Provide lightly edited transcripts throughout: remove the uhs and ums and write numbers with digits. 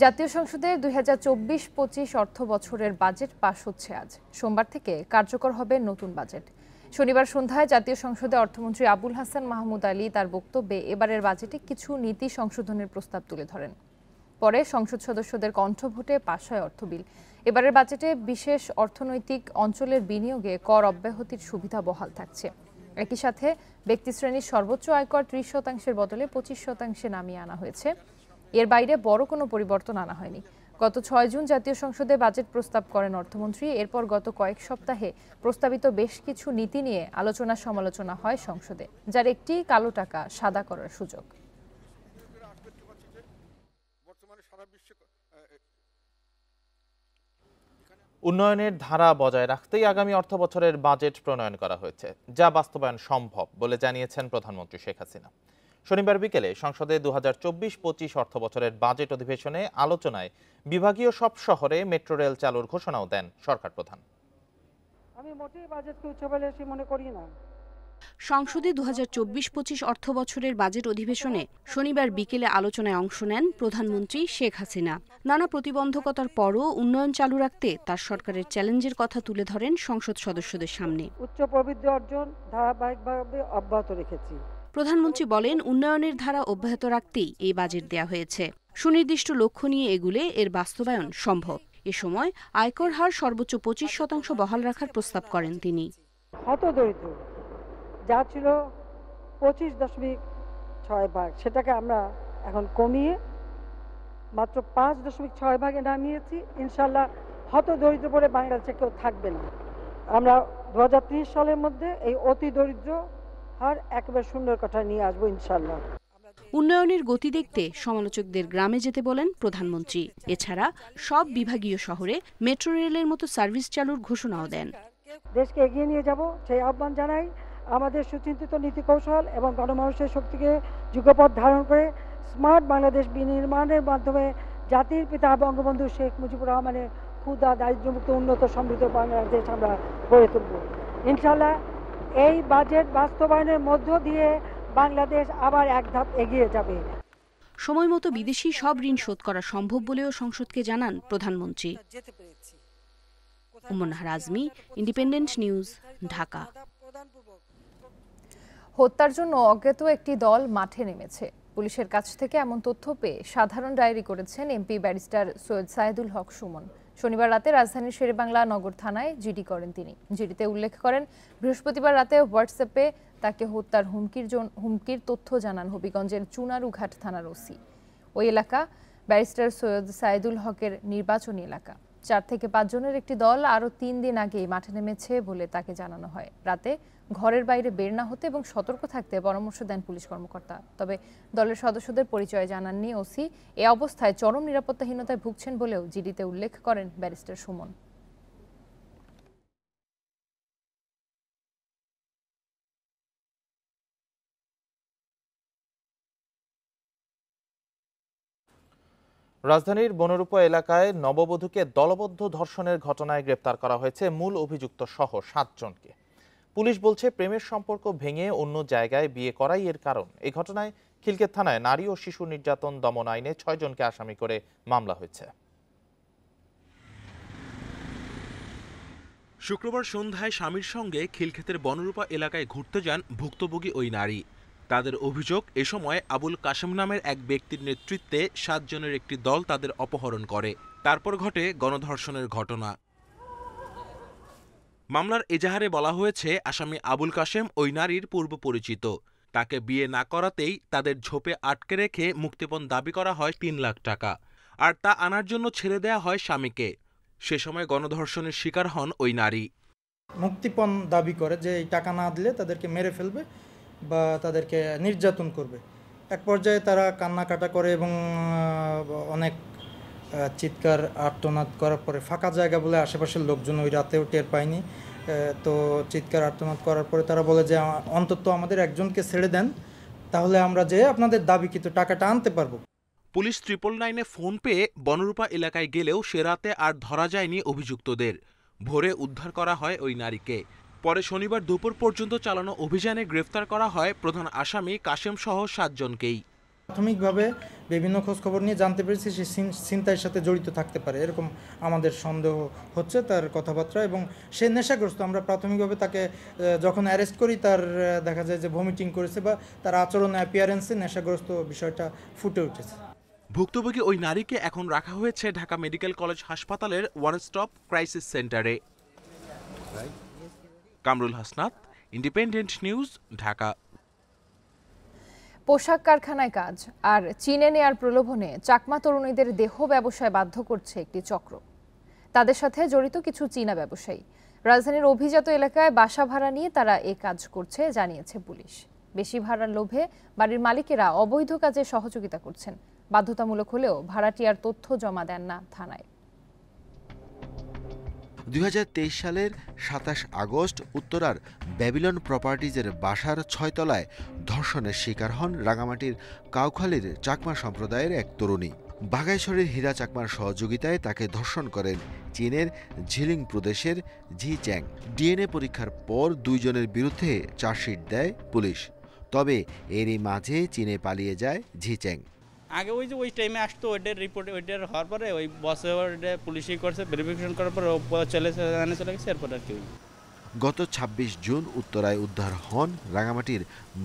জাতীয় সংসদে ২০২৪-২৫ অর্থ বছরের বাজেট পাস হচ্ছে আজ। সোমবার থেকে কার্যকর হবে নতুন বাজেট। শনিবার সন্ধ্যায় জাতীয় সংসদে অর্থমন্ত্রী আবুল হাসান মাহমুদ আলী তার বক্তব্যে এবারের বাজেটে কিছু নীতি সংশোধনের প্রস্তাব তুলে ধরেন। পরে সংসদ সদস্যদের কণ্ঠভোটে পাস হয় অর্থ বিল। এবারের বাজেটে বিশেষ অর্থনৈতিক অঞ্চলের বিনিয়োগে কর অব্যাহতির সুবিধা বহাল থাকছে। একই সাথে ব্যক্তিশ্রেণীর সর্বোচ্চ আয়কর ৩০% বদলে 25% নামিয়ে আনা হয়েছে। এর বাইরে বড় কোনো পরিবর্তন আনা হয়নি। গত ৬ জুন জাতীয় সংসদে বাজেট প্রস্তাব করেন অর্থমন্ত্রী। এরপর গত কয়েক সপ্তাহে প্রস্তাবিত বেশ কিছু নীতি নিয়ে আলোচনা সমালোচনা হয় সংসদে, যার একটি কালো টাকা সাদা করার সুযোগ। উন্নয়নের ধারা বজায় রাখতেই আগামী অর্থবছরের বাজেট প্রণয়ন করা হয়েছে, যা বাস্তবায়ন সম্ভব বলে জানিয়েছেন প্রধানমন্ত্রী শেখ হাসিনা। শনিবার বিকেলে সংসদে ২০২৪-২৫ অর্থবছরের বাজেট অধিবেশনে আলোচনায় বিভাগীয় সব শহরে মেট্রো রেল চালুর ঘোষণাও দেন সরকার প্রধান। আমি মোটেই বাজেটকে উচ্চবেশী মনে করি না। সংসদে ২০২৪-২৫ অর্থবছরের বাজেট অধিবেশনে শনিবার বিকেলে আলোচনায় অংশ নেন প্রধানমন্ত্রী শেখ হাসিনা। নানা প্রতিবন্ধকতার পরও উন্নয়ন চালু রাখতে তার সরকারের চ্যালেঞ্জের কথা তুলে ধরেন সংসদ সদস্যদের সামনে। উচ্চ প্রবৃদ্ধি অর্জন ধারাবাহিকভাবে অব্যাহত রেখেছি। প্রধানমন্ত্রী বলেন, উন্নয়নের ধারা অব্যাহত রাখতেই এই বাজেট দেয়া হয়েছে। সুনির্দিষ্ট লক্ষ্য নিয়ে এগুলে এর বাস্তবায়ন সম্ভব। এ সময় আয়কর হার সর্বোচ্চ 25% বহাল রাখার প্রস্তাব করেন তিনি। হতদরিদ্র যা ছিল 25.6 ভাগ, সেটাকে আমরা এখন কমিয়ে মাত্র 5.6 ভাগে নামিয়েছি। ইনশাল্লাহ হতদরিদ্র বলে বাংলাদেশে কেউ থাকবে না। আমরা 2030 সালের মধ্যে এই অতি দরিদ্র হার একেবারে সুন্দর কথা নিয়ে আসবো ইনশাল্লাহ। উন্নয়নের গতি দেখতে সমালোচকদের গ্রামে যেতে বলেন প্রধানমন্ত্রী। এছাড়া সব বিভাগীয় শহরে মেট্রো রেলের মতো সার্ভিস চালুর ঘোষণাও দেন। দেশকে এগিয়ে নিয়ে যাব সেই আহ্বান জানাই। আমাদের সুচিন্তিত নীতি কৌশল এবং গণমানুষের শক্তিকে যুগপথ ধারণ করে স্মার্ট বাংলাদেশ বিনির্মাণের মাধ্যমে জাতির পিতা বঙ্গবন্ধু শেখ মুজিবুর রহমানের ক্ষুধা দারিদ্র্যমুক্ত উন্নত সমৃদ্ধ বাংলাদেশ আমরা গড়ে তুলব ইনশাল্লাহ। এই বাজেট বাস্তবায়নের মধ্য দিয়ে বাংলাদেশ আবার এক ধাপ এগিয়ে যাবে। সময় মতো বিদেশি সব ঋণ শোধ করা সম্ভব বলেও সংসদকে জানান প্রধানমন্ত্রী। উম্মনাহার আজমি, ইন্ডিপেন্ডেন্ট নিউজ, ঢাকা। হত্যার জন্য অজ্ঞাত একটি দল মাঠে নেমেছে। পুলিশের কাছ থেকে এমন তথ্য পেয়ে সাধারণ ডায়েরি করেছেন এমপি ব্যারিস্টার সৈয়দ সাইদুল হক সুমন। শনিবার রাতে রাজধানীর শেরেবাংলা নগর থানায় জিডি করেন তিনি। জিডিতে উল্লেখ করেন, বৃহস্পতিবার রাতে হোয়াটসঅ্যাপে তাকে হত্যার হুমকির তথ্য জানান হবিগঞ্জের চুনারুঘাট থানার ওসি। ওই এলাকা ব্যারিস্টার সৈয়দ সাইদুল হকের নির্বাচনী এলাকা। 4 থেকে 5 জনের একটি দল আরও 3 দিন আগেই মাঠে নেমেছে বলে তাকে জানানো হয়। রাতে ঘরের বাইরে বের না হতে এবং সতর্ক থাকতে পরামর্শ দেন পুলিশ কর্মকর্তা। তবে দলের সদস্যদের পরিচয় জানাননি ওসি। এ অবস্থায় চরম নিরাপত্তাহীনতায় ভুগছেন বলেও জিডিতে উল্লেখ করেন ব্যারিস্টার সুমন। রাজধানীর বনরূপা এলাকায় নববধূকে দলবদ্ধ ধর্ষণের ঘটনায় গ্রেপ্তার করা হয়েছে মূল অভিযুক্ত সহ 7 জনকে। পুলিশ বলছে, প্রেমের সম্পর্ক ভেঙে অন্য জায়গায় বিয়ে করাই এর কারণ। এই ঘটনায় খিলক্ষেত থানায় নারী ও শিশু নির্যাতন দমন আইনে 6 জনকে আসামি করে মামলা হয়েছে। শুক্রবার সন্ধ্যায় স্বামীর সঙ্গে খিলক্ষেতের বনরূপা এলাকায় ঘুরতে যান ভুক্তভোগী ওই নারী। তাদের অভিযোগ, এ সময় আবুল কাশেম নামের এক ব্যক্তির নেতৃত্বে 7 জনের একটি দল তাদের অপহরণ করে। তারপর ঘটে গণধর্ষণের ঘটনা। মামলার এজাহারে বলা হয়েছে, আসামি আবুল কাশেম ওই নারীর পূর্ব পরিচিত। তাকে বিয়ে না করাতেই তাদের ঝোপে আটকে রেখে মুক্তিপণ দাবি করা হয় 3 লাখ টাকা, আর তা আনার জন্য ছেড়ে দেয়া হয় স্বামীকে। সে সময় গণধর্ষণের শিকার হন ওই নারী। মুক্তিপণ দাবি করে যে এই টাকা না দিলে তাদেরকে মেরে ফেলবে বা তাদেরকে নির্যাতন করবে। এক পর্যায়ে তারা কান্নাকাটা করে এবং অনেক চিৎকার আর্তনাদ করার পরে ফাঁকা জায়গা বলে আশেপাশের লোকজন ওই রাতেও টের পায়নি। তো চিৎকার আর্তনাদ করার পরে তারা বলে যে অন্তত আমাদের একজনকে ছেড়ে দেন, তাহলে আমরা যে আপনাদের দাবিকৃত টাকাটা আনতে পারবো। পুলিশ 999 ফোন পেয়ে বনরূপা এলাকায় গেলেও সে রাতে আর ধরা যায়নি অভিযুক্তদের। ভোরে উদ্ধার করা হয় ওই নারীকে। পরে শনিবার দুপুর পর্যন্ত চালানো অভিযানে গ্রেফতার করা হয় প্রধান আসামি কাশেম সহ 7 জনকেই। প্রাথমিকভাবে বিভিন্ন খোঁজখবর নিয়ে জানতে পেরেছি সে ছিনতাইয়ের সাথে জড়িত থাকতে পারে, এরকম আমাদের সন্দেহ হচ্ছে তার কথাবার্তা। এবং সে নেশাগ্রস্ত। আমরা প্রাথমিকভাবে তাকে যখন অ্যারেস্ট করি তার দেখা যায় যে ভমিটিং করেছে বা তার আচরণে অ্যাপিয়ারেন্সে নেশাগ্রস্ত বিষয়টা ফুটে উঠেছে। ভুক্তভোগী ওই নারীকে এখন রাখা হয়েছে ঢাকা মেডিকেল কলেজ হাসপাতালের ওয়ান স্টপ ক্রাইসিস সেন্টারে। Kamrul Hasnat, independent news, Dhaka. পোশাক কারখানায় কাজ আর চীনে নেয়ার প্রলোভনে চাকমা তরুণীদের দেহ ব্যবসায় বাধ্য করছে একটি চক্র। তাদের সাথে জড়িত কিছু চীনা ব্যবসায়ী। রাজধানীর অভিজাত এলাকায় বাসা ভাড়া নিয়ে তারা এই কাজ করছে জানিয়েছে পুলিশ। বেশি ভাড়ার লোভে বাড়ির মালিকেরা অবৈধ কাজে সহযোগিতা করছেন। বাধ্যতামূলক হলেও ভাড়াটিয়ার তথ্য জমা দেন না থানায়। ২০২৩ সালের ২৭ আগস্ট উত্তরার ব্যাবিলন প্রপার্টিজের বাসার ৬ তলায় ধর্ষণের শিকার হন রাঙামাটির কাউখালীর চাকমা সম্প্রদায়ের এক তরুণী। বাঘাইছড়ির হীরা চাকমার সহযোগিতায় তাকে ধর্ষণ করেন চীনের ঝিলিং প্রদেশের ঝি চ্যাং। ডিএনএ পরীক্ষার পর দুইজনের বিরুদ্ধে চার্জশিট দেয় পুলিশ। তবে এরই মাঝে চীনে পালিয়ে যায় ঝি চ্যাং। আগে ওই টাইমে আসতো, ওইটার রিপোর্ট ওইটার হওয়ার পরে ওই বসে ওইটা পুলিশই করছে, ভেরিফিকেশন করার পর চলে গেছে এরপর আর কি। গত ২৬ জুন উত্তরায় উদ্ধার হন রাঙামাটির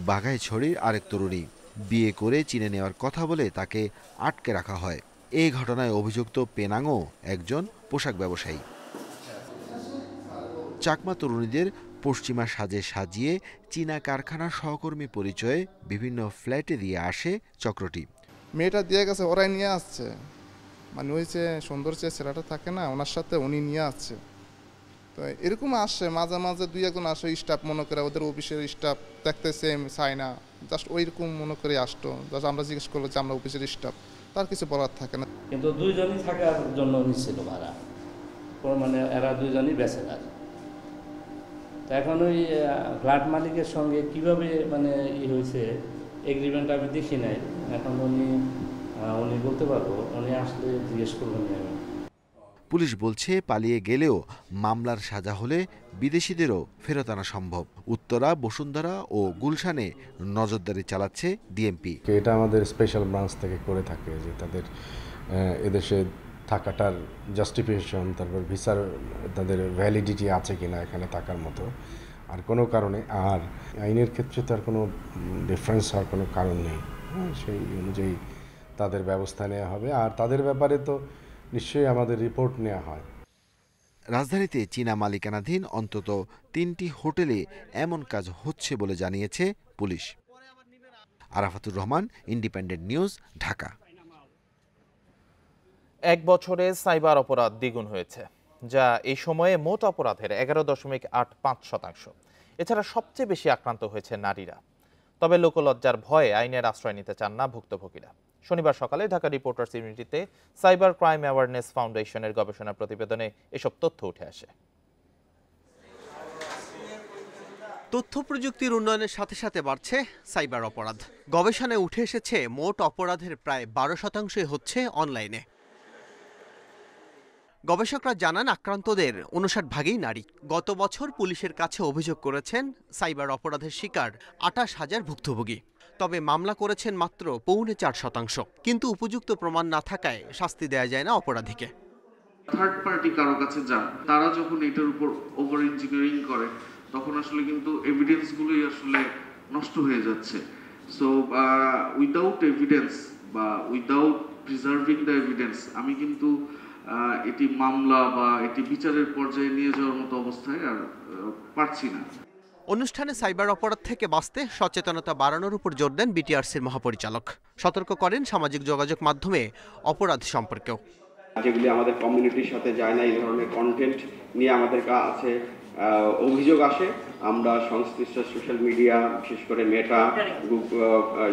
বাঘাইছড়ির আরেক তরুণী। বিয়ে করে চীনে নেওয়ার কথা বলে তাকে আটকে রাখা হয়। এই ঘটনায় অভিযুক্ত পেনাংও একজন পোশাক ব্যবসায়ী। চাকমা তরুণীদের পশ্চিমা সাজে সাজিয়ে চীনা কারখানার সহকর্মী পরিচয়ে বিভিন্ন ফ্ল্যাটে দিয়ে আসে চক্রটি। মেয়েটা দিয়ে গেছে, ওরাই নিয়ে আসছে। মানে ওই যে সুন্দর যে ছেলেটা থাকে না, ওনার সাথে উনি নিয়ে আসছে। তো এরকম আসছে মাঝে মাঝে দুই একজন আসে স্টাফ মনে করে, ওদের অফিসের স্টাফ দেখতে সেম চাই না, জাস্ট ওইরকম মনে করে আসতো। জাস্ট আমরা জিজ্ঞেস করলো যে আমরা অফিসের স্টাফ, তার কিছু বলার থাকে না। কিন্তু দুইজনই থাকার জন্য নিচ্ছিল ভাড়া, মানে এরা দুইজনই ব্যাচেলার। তো এখন ওই ফ্ল্যাট মালিকের সঙ্গে কিভাবে মানে হয়েছে এগ্রিমেন্ট আমি দেখি নাই। এখন উনি বলতে পারবো, উনি আসলে জিজ্ঞেস করবেন। পুলিশ বলছে পালিয়ে গেলেও মামলার সাজা হলে বিদেশিদেরও ফেরত আনা সম্ভব। উত্তরা, বসুন্ধরা ও গুলশানে নজরদারি চালাচ্ছে ডিএমপি। এটা আমাদের স্পেশাল ব্রাঞ্চ থেকে করে থাকে যে তাদের এদেশে থাকাটার জাস্টিফিকেশন, তারপর ভিসার তাদের ভ্যালিডিটি আছে কিনা এখানে থাকার মতো, আর কোনো কারণে আর আইনের ক্ষেত্রে তার কোনো ডিফারেন্স হওয়ার কোনো কারণ নেই। সেই অনুযায়ী তাদের ব্যবস্থা নেওয়া হবে। আর তাদের ব্যাপারে তো নিশ্চয়ই আমাদের রিপোর্ট নেওয়া হয়। রাজধানীতে চীনা মালিকানাধীন অন্তত ৩টি হোটেলে এমন কাজ হচ্ছে বলে জানিয়েছে police. Arafatur Rahman, independent news, Dhaka. এক বছরে সাইবার অপরাধ দ্বিগুণ হয়েছে, যা এই সময়ে মোট অপরাধের 11.85%। এছাড়া সবচেয়ে বেশি আক্রান্ত হয়েছে নারীরা। তবে লোকলজ্জার ভয়ে আইনের আশ্রয় নিতে চান না ভুক্তভোগীরা। শনিবার সকালে ঢাকা রিপোর্টার্স ইউনিটিতে সাইবার ক্রাইম অ্যাওয়ারনেস ফাউন্ডেশনের গবেষণা প্রতিবেদনে এসব তথ্য উঠে আসে। তথ্য প্রযুক্তির উন্নয়নের সাথে সাথে বাড়ছে সাইবার অপরাধ। গবেষণায় উঠে এসেছে মোট অপরাধের প্রায় 12% হচ্ছে অনলাইনে। গবেষকরা জানান আক্রান্তদের 59% নারী। গত বছর পুলিশের কাছে অভিযোগ করেছেন সাইবার অপরাধের শিকার 28,000 ভুক্তভোগী। তবে মামলা করেছেন মাত্র 4.5%। কিন্তু উপযুক্ত প্রমাণ না থাকায় শাস্তি দেয়া যায় না অপরাধীকে। থার্ড পার্টি কারো কাছে যান, তারা যখন এটার উপর ওভার ইঞ্জিনিয়ারিং করে তখন আসলে কিন্তু এভিডেন্সগুলোই আসলে নষ্ট হয়ে যাচ্ছে। সো উইদাউট এভিডেন্স বা উইদাউট প্রিজার্ভিং দ্য এভিডেন্স আমি কিন্তু এটি মামলা বা এটি বিচারের পর্যায়ে নিয়ে যাওয়ার মতো অবস্থায় আর পারছি না। অনুষ্ঠানে সাইবার অপরাধ থেকে বাঁচতে সচেতনতা বাড়ানোর উপর জোর দেন বিটিআরসির মহাপরিচালক। সতর্ক করেন সামাজিক যোগাযোগ মাধ্যমে অপরাধ সম্পর্কেও। যেগুলি আমাদের কমিউনিটির সাথে যায় না, এই ধরনের কন্টেন্ট নিয়ে আমাদের কাছে অভিযোগ আসে, আমরা সংশ্লিষ্ট সোশ্যাল মিডিয়া বিশেষ করে মেটা,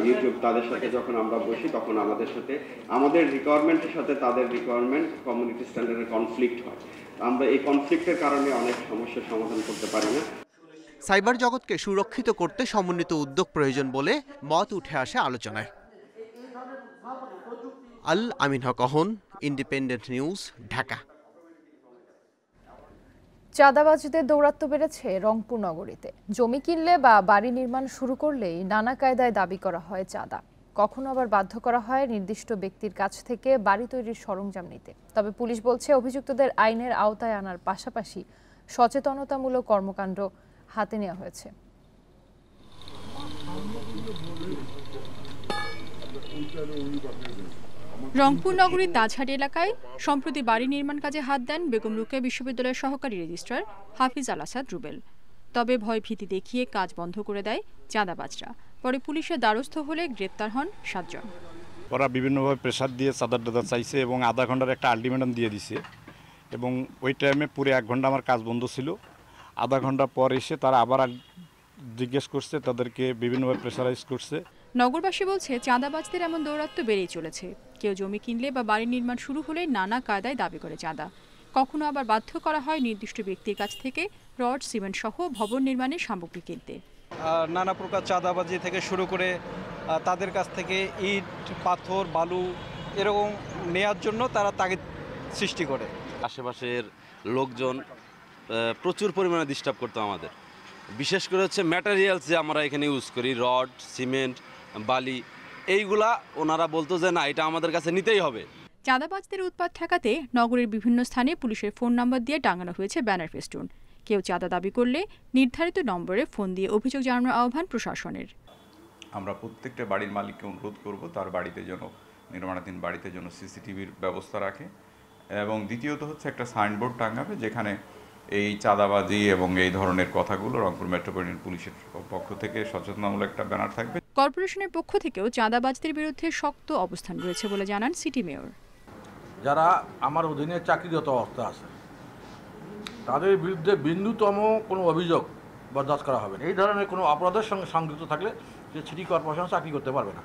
ইউটিউব তাদের সাথে যখন আমরা বসি তখন আমাদের সাথে আমাদের রিকোয়ারমেন্টের সাথে তাদের রিকোয়ারমেন্ট কমিউনিটি স্ট্যান্ডার্ডের কনফ্লিক্ট হয়। আমরা এই কনফ্লিক্টের কারণে অনেক সমস্যার সমাধান করতে পারি না। সাইবার জগৎকে সুরক্ষিত করতে সমন্বিত উদ্যোগ প্রয়োজন বলে মত উঠে আসে আলোচনায়। আল আমিন হক অহন, ইন্ডিপেন্ডেন্ট নিউজ, ঢাকা। চাঁদাবাজদের দৌরাত্ম্য বেড়েছে রংপুর নগরীতে। জমি কিনলে বা বাড়ি নির্মাণ শুরু করলেই নানা কায়দায় দাবি করা হয় চাঁদা। কখনো আবার বাধ্য করা হয় নির্দিষ্ট ব্যক্তির কাছ থেকে বাড়ি তৈরির সরঞ্জাম নিতে। তবে পুলিশ বলছে অভিযুক্তদের আইনের আওতায় আনার পাশাপাশি সচেতনতামূলক কর্মকাণ্ড হাতে নেওয়া হয়েছে। রংপুর নগরীর তাজহাট এলাকায় সম্প্রতি বাড়ি নির্মাণ কাজে হাত দেন বেগম রোকেয়া বিশ্ববিদ্যালয়ের সহকারী রেজিস্ট্রার হাফিজ আল আসাদ রুবেল। তবে ভয় ভীতি দেখিয়ে কাজ বন্ধ করে দেয় চাঁদাবাজরা। পরে পুলিশের দ্বারস্থ হলে গ্রেপ্তার হন 7 জন। ওরা বিভিন্নভাবে প্রেশার দিয়ে চাঁদা টাদা চাইছে এবং আধা ঘন্টার একটা আলটিমেটাম দিয়ে দিছে এবং ওই টাইমে পুরো 1 ঘন্টা আমার কাজ বন্ধ ছিল। আধা ঘন্টা পর এসে তারা আবার জিজ্ঞেস করছে, তাদেরকে বিভিন্নভাবে প্রেশারাইজ করছে। নগরবাসী বলছে চাঁদাবাজদের এমন দৌরাত্ম্য বেড়েই চলেছে। কেউ জমি কিনলে বা বাড়ি নির্মাণ শুরু হলে নানা কায়দায় দাবি করে চাঁদা। কখনো আবার বাধ্য করা হয় নির্দিষ্ট ব্যক্তির কাছ থেকে রড, সিমেন্ট সহ ভবন নির্মাণের সামগ্রী কিনতে। নানা প্রকার চাঁদাবাজি থেকে শুরু করে তাদের কাছ থেকে ইট, পাথর, বালু এরকম নেয়ার জন্য তারা তাগিদ সৃষ্টি করে। আশেপাশের লোকজন প্রচুর পরিমাণে ডিস্টার্ব করতো আমাদের। বিশেষ করে হচ্ছে ম্যাটেরিয়ালস যে আমরা এখানে ইউজ করি, রড, সিমেন্ট, বালি, এইগুলা ওনারা বলতো যে না, এটা আমাদের কাছে নিতেই হবে। চাঁদাবাজদের উৎপাত ঠেকাতে নগরের বিভিন্ন স্থানে পুলিশের ফোন নম্বর দিয়ে টাঙানো হয়েছে ব্যানার ফেস্টুন। কেউ চাঁদা দাবি করলে নির্ধারিত নম্বরে ফোন দিয়ে অভিযোগ জানানোর আহ্বান প্রশাসনের। আমরা প্রত্যেকটা বাড়ির মালিককে অনুরোধ করব তার বাড়িতে যেন, নির্মাণাধীন বাড়িতে যেন সিসিটিভির ব্যবস্থা রাখে এবং দ্বিতীয়ত হচ্ছে একটা সাইনবোর্ড টাঙাবে যেখানে এই চাঁদাবাজি এবং এই ধরনের কথাগুলো রংপুর মেট্রোপলিটন পুলিশের পক্ষ থেকে সচেতনতামূলক একটা ব্যানার থাকবে। কর্পোরেশনের পক্ষ থেকেও চাঁদাবাজদের বিরুদ্ধে শক্ত অবস্থান রয়েছে বলে জানান সিটি মেয়র। যারা আমার অধীনে চাকরিরত অবস্থা আছে তাদের বিরুদ্ধে বিন্দুতম কোনো অভিযোগ বরদাস্ত করা হবে না। এই ধরনের কোনো অপরাধের সঙ্গে সংযুক্ত থাকলে সে সিটি কর্পোরেশন চাকরি করতে পারবে না,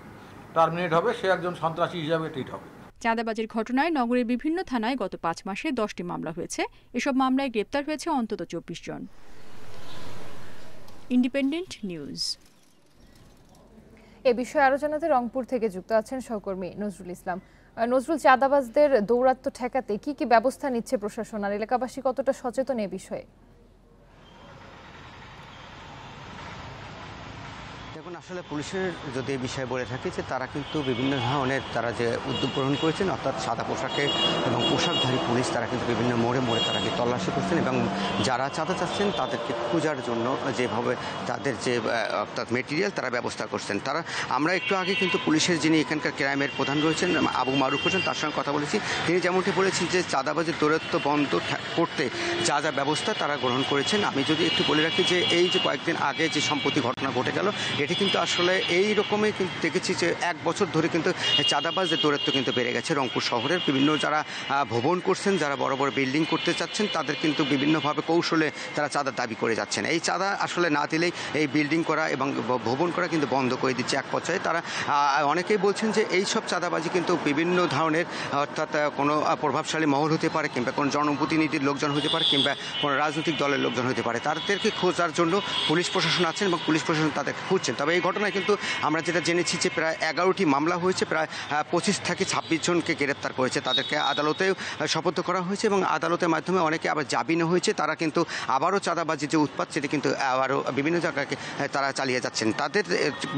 টার্মিনেট হবে, সে একজন সন্ত্রাসী হিসাবে ট্রিট হবে। চাঁদাবাজির ঘটনায় নগরের বিভিন্ন থানায় গত 5 মাসে 10টি মামলা হয়েছে। এসব মামলায় গ্রেপ্তার হয়েছে অন্তত 24 জন। Independent news. এ বিষয়ে আরো জানাতে রংপুর থেকে যুক্ত আছেন সহকর্মী নজরুল ইসলাম। নজরুল, চাঁদাবাজদের দৌরাত্ম্য ঠেকাতে কি কি ব্যবস্থা নিচ্ছে প্রশাসন, আর এলাকাবাসী কতটা সচেতন এ বিষয়ে? দেখুন, আসলে পুলিশের যদি এই বিষয়ে বলে থাকি যে তারা কিন্তু বিভিন্ন ধরনের তারা যে উদ্যোগ গ্রহণ করেছেন, অর্থাৎ সাদা পোশাকে এবং পোশাকধারী পুলিশ তারা কিন্তু বিভিন্ন মোড়ে মোড়ে তারা তল্লাশি করছেন এবং যারা চাঁদা চাচ্ছেন তাদেরকে খোঁজার জন্য যেভাবে তাদের যে অর্থাৎ মেটেরিয়াল তারা ব্যবস্থা করছেন। তারা আমরা একটু আগে কিন্তু পুলিশের যিনি এখানকার ক্রাইমের প্রধান রয়েছেন আবু মারুফ হোসেন, তার সঙ্গে কথা বলেছি। তিনি যেমনটি বলেছেন যে চাঁদাবাজির দৌরাত্ম্য বন্ধ করতে যা যা ব্যবস্থা তারা গ্রহণ করেছেন। আমি যদি একটু বলে রাখি যে এই যে কয়েকদিন আগে যে সম্প্রতি ঘটনা ঘটে গেল, এটি কিন্তু আসলে এই রকমই কিন্তু দেখেছি যে 1 বছর ধরে কিন্তু চাঁদাবাজদের দৌরাত্ম্য কিন্তু বেড়ে গেছে। রংপুর শহরের বিভিন্ন যারা ভবন করছেন, যারা বড় বড় বিল্ডিং করতে চাচ্ছেন, তাদের কিন্তু বিভিন্নভাবে কৌশলে তারা চাঁদা দাবি করে যাচ্ছেন। এই চাঁদা আসলে না দিলেই এই বিল্ডিং করা এবং ভবন করা কিন্তু বন্ধ করে দিচ্ছে এক পর্যায়ে। তারা অনেকেই বলছেন যে এই সব চাঁদাবাজি কিন্তু বিভিন্ন ধরনের, অর্থাৎ কোনো প্রভাবশালী মহল হতে পারে কিংবা কোনো জনপ্রতিনিধির লোকজন হতে পারে কিংবা কোনো রাজনৈতিক দলের লোকজন হতে পারে। তাদেরকে খোঁজার জন্য পুলিশ প্রশাসন আছেন এবং পুলিশ প্রশাসন তাদেরকে খুঁজছেন। তবে এই ঘটনায় কিন্তু আমরা যেটা জেনেছি যে প্রায় 11টি মামলা হয়েছে, প্রায় 25 থেকে 26 জনকে গ্রেপ্তার করেছে। তাদেরকে আদালতেও সোপর্দ করা হয়েছে এবং আদালতের মাধ্যমে অনেকে আবার জামিনও হয়েছে। তারা কিন্তু আবারও চাঁদাবাজির যে উৎপাত সেটি কিন্তু আবারও বিভিন্ন জায়গায় তারা চালিয়ে যাচ্ছেন। তাদের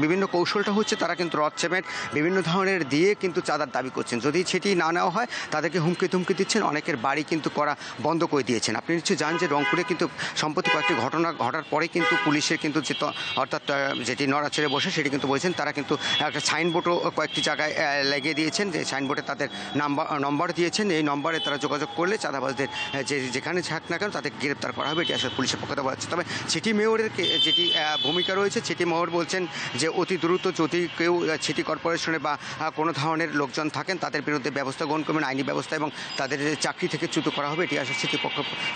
বিভিন্ন কৌশলটা হচ্ছে তারা কিন্তু রড, সিমেন্ট বিভিন্ন ধরনের দিয়ে কিন্তু চাঁদার দাবি করছেন। যদি সেটি না নেওয়া হয় তাদেরকে হুমকি তুমকি দিচ্ছেন, অনেকের বাড়ি কিন্তু করা বন্ধ করে দিয়েছেন। আপনি নিশ্চয়ই জানেন যে রংপুরে কিন্তু সম্প্রতি কয়েকটি ঘটনা ঘটার পরে কিন্তু পুলিশের কিন্তু যে অর্থাৎ যেটি নড়াচড়ে বসে সেটি কিন্তু বলছেন তারা কিন্তু একটা সাইনবোর্ডও কয়েকটি জায়গায় লাগিয়ে দিয়েছেন, যে সাইনবোর্ডে তাদের নম্বর দিয়েছেন। এই নম্বরে তারা যোগাযোগ করলে চাঁদাবাজদের যেখানে থাক না কেন তাদের গ্রেপ্তার করা হবে, এটি আসলে পুলিশের পক্ষ থেকে বলা হচ্ছে। তবে সিটি মেয়রের যেটি ভূমিকা রয়েছে, সিটি মেয়র বলছেন যে অতি দ্রুত যদি কেউ সিটি কর্পোরেশনে বা কোনো ধরনের লোকজন থাকেন তাদের বিরুদ্ধে ব্যবস্থা গ্রহণ করবেন, আইনি ব্যবস্থা, এবং তাদের চাকরি থেকে চ্যুত করা হবে। এটি আসলে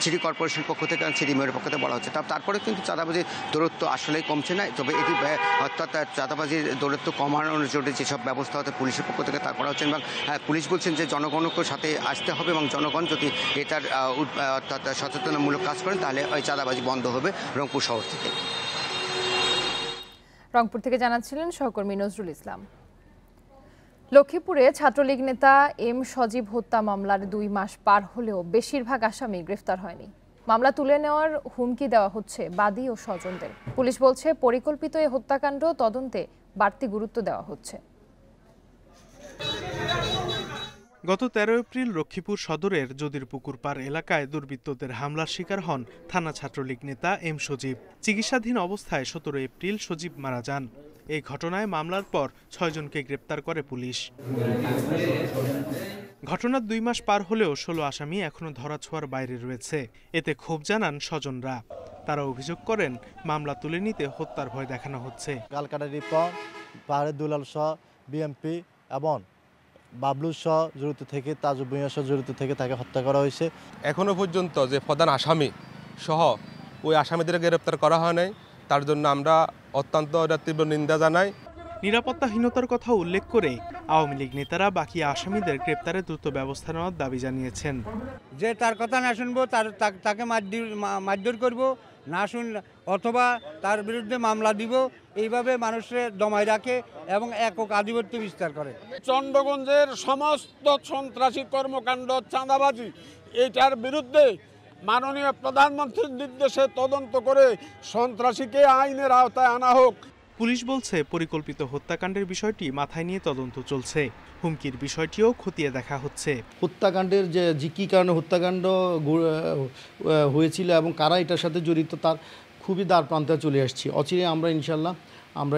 সিটি কর্পোরেশন পক্ষ থেকে সিটি মেয়রের পক্ষ থেকে বলা হচ্ছে। তারপরে কিন্তু চাঁদাবাজির দূরত্ব আসলেই কমছে না। তবে এটি অর্থাৎ চাঁদাবাজির দৌরাত্ম্য কমানোর জন্য যেসব ব্যবস্থা হতে পুলিশের পক্ষ থেকে তা করা হচ্ছে এবং পুলিশ বলছেন যে জনগণকে সাথে আসতে হবে এবং জনগণ যদি এটার অর্থাৎ সচেতনমূলক কাজ করেন তাহলে ওই চাঁদাবাজি বন্ধ হবে রংপুর শহর থেকে। রংপুর থেকে জানাচ্ছিলেন সহকর্মী নজরুল ইসলাম। লক্ষ্মীপুরে ছাত্রলীগ নেতা এম সজীব হত্যা মামলার 2 মাস পার হলেও বেশিরভাগ আসামি গ্রেফতার হয়নি। মামলা তুলে নেওয়ার হুমকি দেওয়া হচ্ছে বাদী ও স্বজনদের। পুলিশ বলছে পরিকল্পিত এই হত্যাকাণ্ড তদন্তে বাড়তি গুরুত্ব দেওয়া হচ্ছে। গত 13 এপ্রিল লক্ষ্মীপুর সদরের যদিরপুকুর পাড় এলাকায় দুর্বৃত্তদের হামলার শিকার হন থানা ছাত্রলীগ নেতা এম সজীব। চিকিৎসাধীন অবস্থায় 17 এপ্রিল সজীব মারা যান। এই ঘটনায় মামলার পর 6 জনকে গ্রেপ্তার করে পুলিশ। ঘটনার 2 মাস পার হলেও 16 আসামি এখনো ধরাছোঁয়ার বাইরে রয়েছে। এতে ক্ষোভ জানান স্বজনরা। তারা অভিযোগ করেন মামলা তুলে নিতে হত্যার ভয় দেখানো হচ্ছে। কালকাটা রিপন, পাহাড়ের দুলাল শাহ, বিএমপি এবং বাবলু শাহ জড়িত থেকে, তাজু ভূঁইয়া শাহ জড়িত থেকে তাকে হত্যা করা হয়েছে। এখনো পর্যন্ত যে প্রধান আসামি সহ ওই আসামিদের গ্রেপ্তার করা হয় নাই, তার জন্য আমরা অত্যন্ত তীব্র নিন্দা জানাই। নিরাপত্তাহীনতার কথা উল্লেখ করে আওয়ামী লীগ নেতারা বাকি আসামিদের গ্রেপ্তারে দ্রুত ব্যবস্থা নেওয়ার দাবি জানিয়েছেন। যে তার কথা না শুনবো তাকে মারধর করব, না শুন অথবা তার বিরুদ্ধে মামলা দিব, এইভাবে মানুষের দমায় রাখে এবং একক আধিপত্য বিস্তার করে। চন্দ্রগঞ্জের সমস্ত সন্ত্রাসী কর্মকাণ্ড, চাঁদাবাজি, এইটার বিরুদ্ধে মাননীয় প্রধানমন্ত্রীর নির্দেশে তদন্ত করে সন্ত্রাসীকে আইনের আওতায় আনা হোক। পুলিশ বলছে পরিকল্পিত হত্যাকাণ্ডের বিষয়টি মাথায় নিয়ে তদন্ত চলছে। হুমকির বিষয়টিও খতিয়ে দেখা হচ্ছে। হত্যাকাণ্ডের যে কী কারণে হত্যাকাণ্ড হয়েছিল এবং কারা এটার সাথে জড়িত তার খুবই দ্বার প্রান্তে চলে আসছি। অচিরে আমরা ইনশাল্লাহ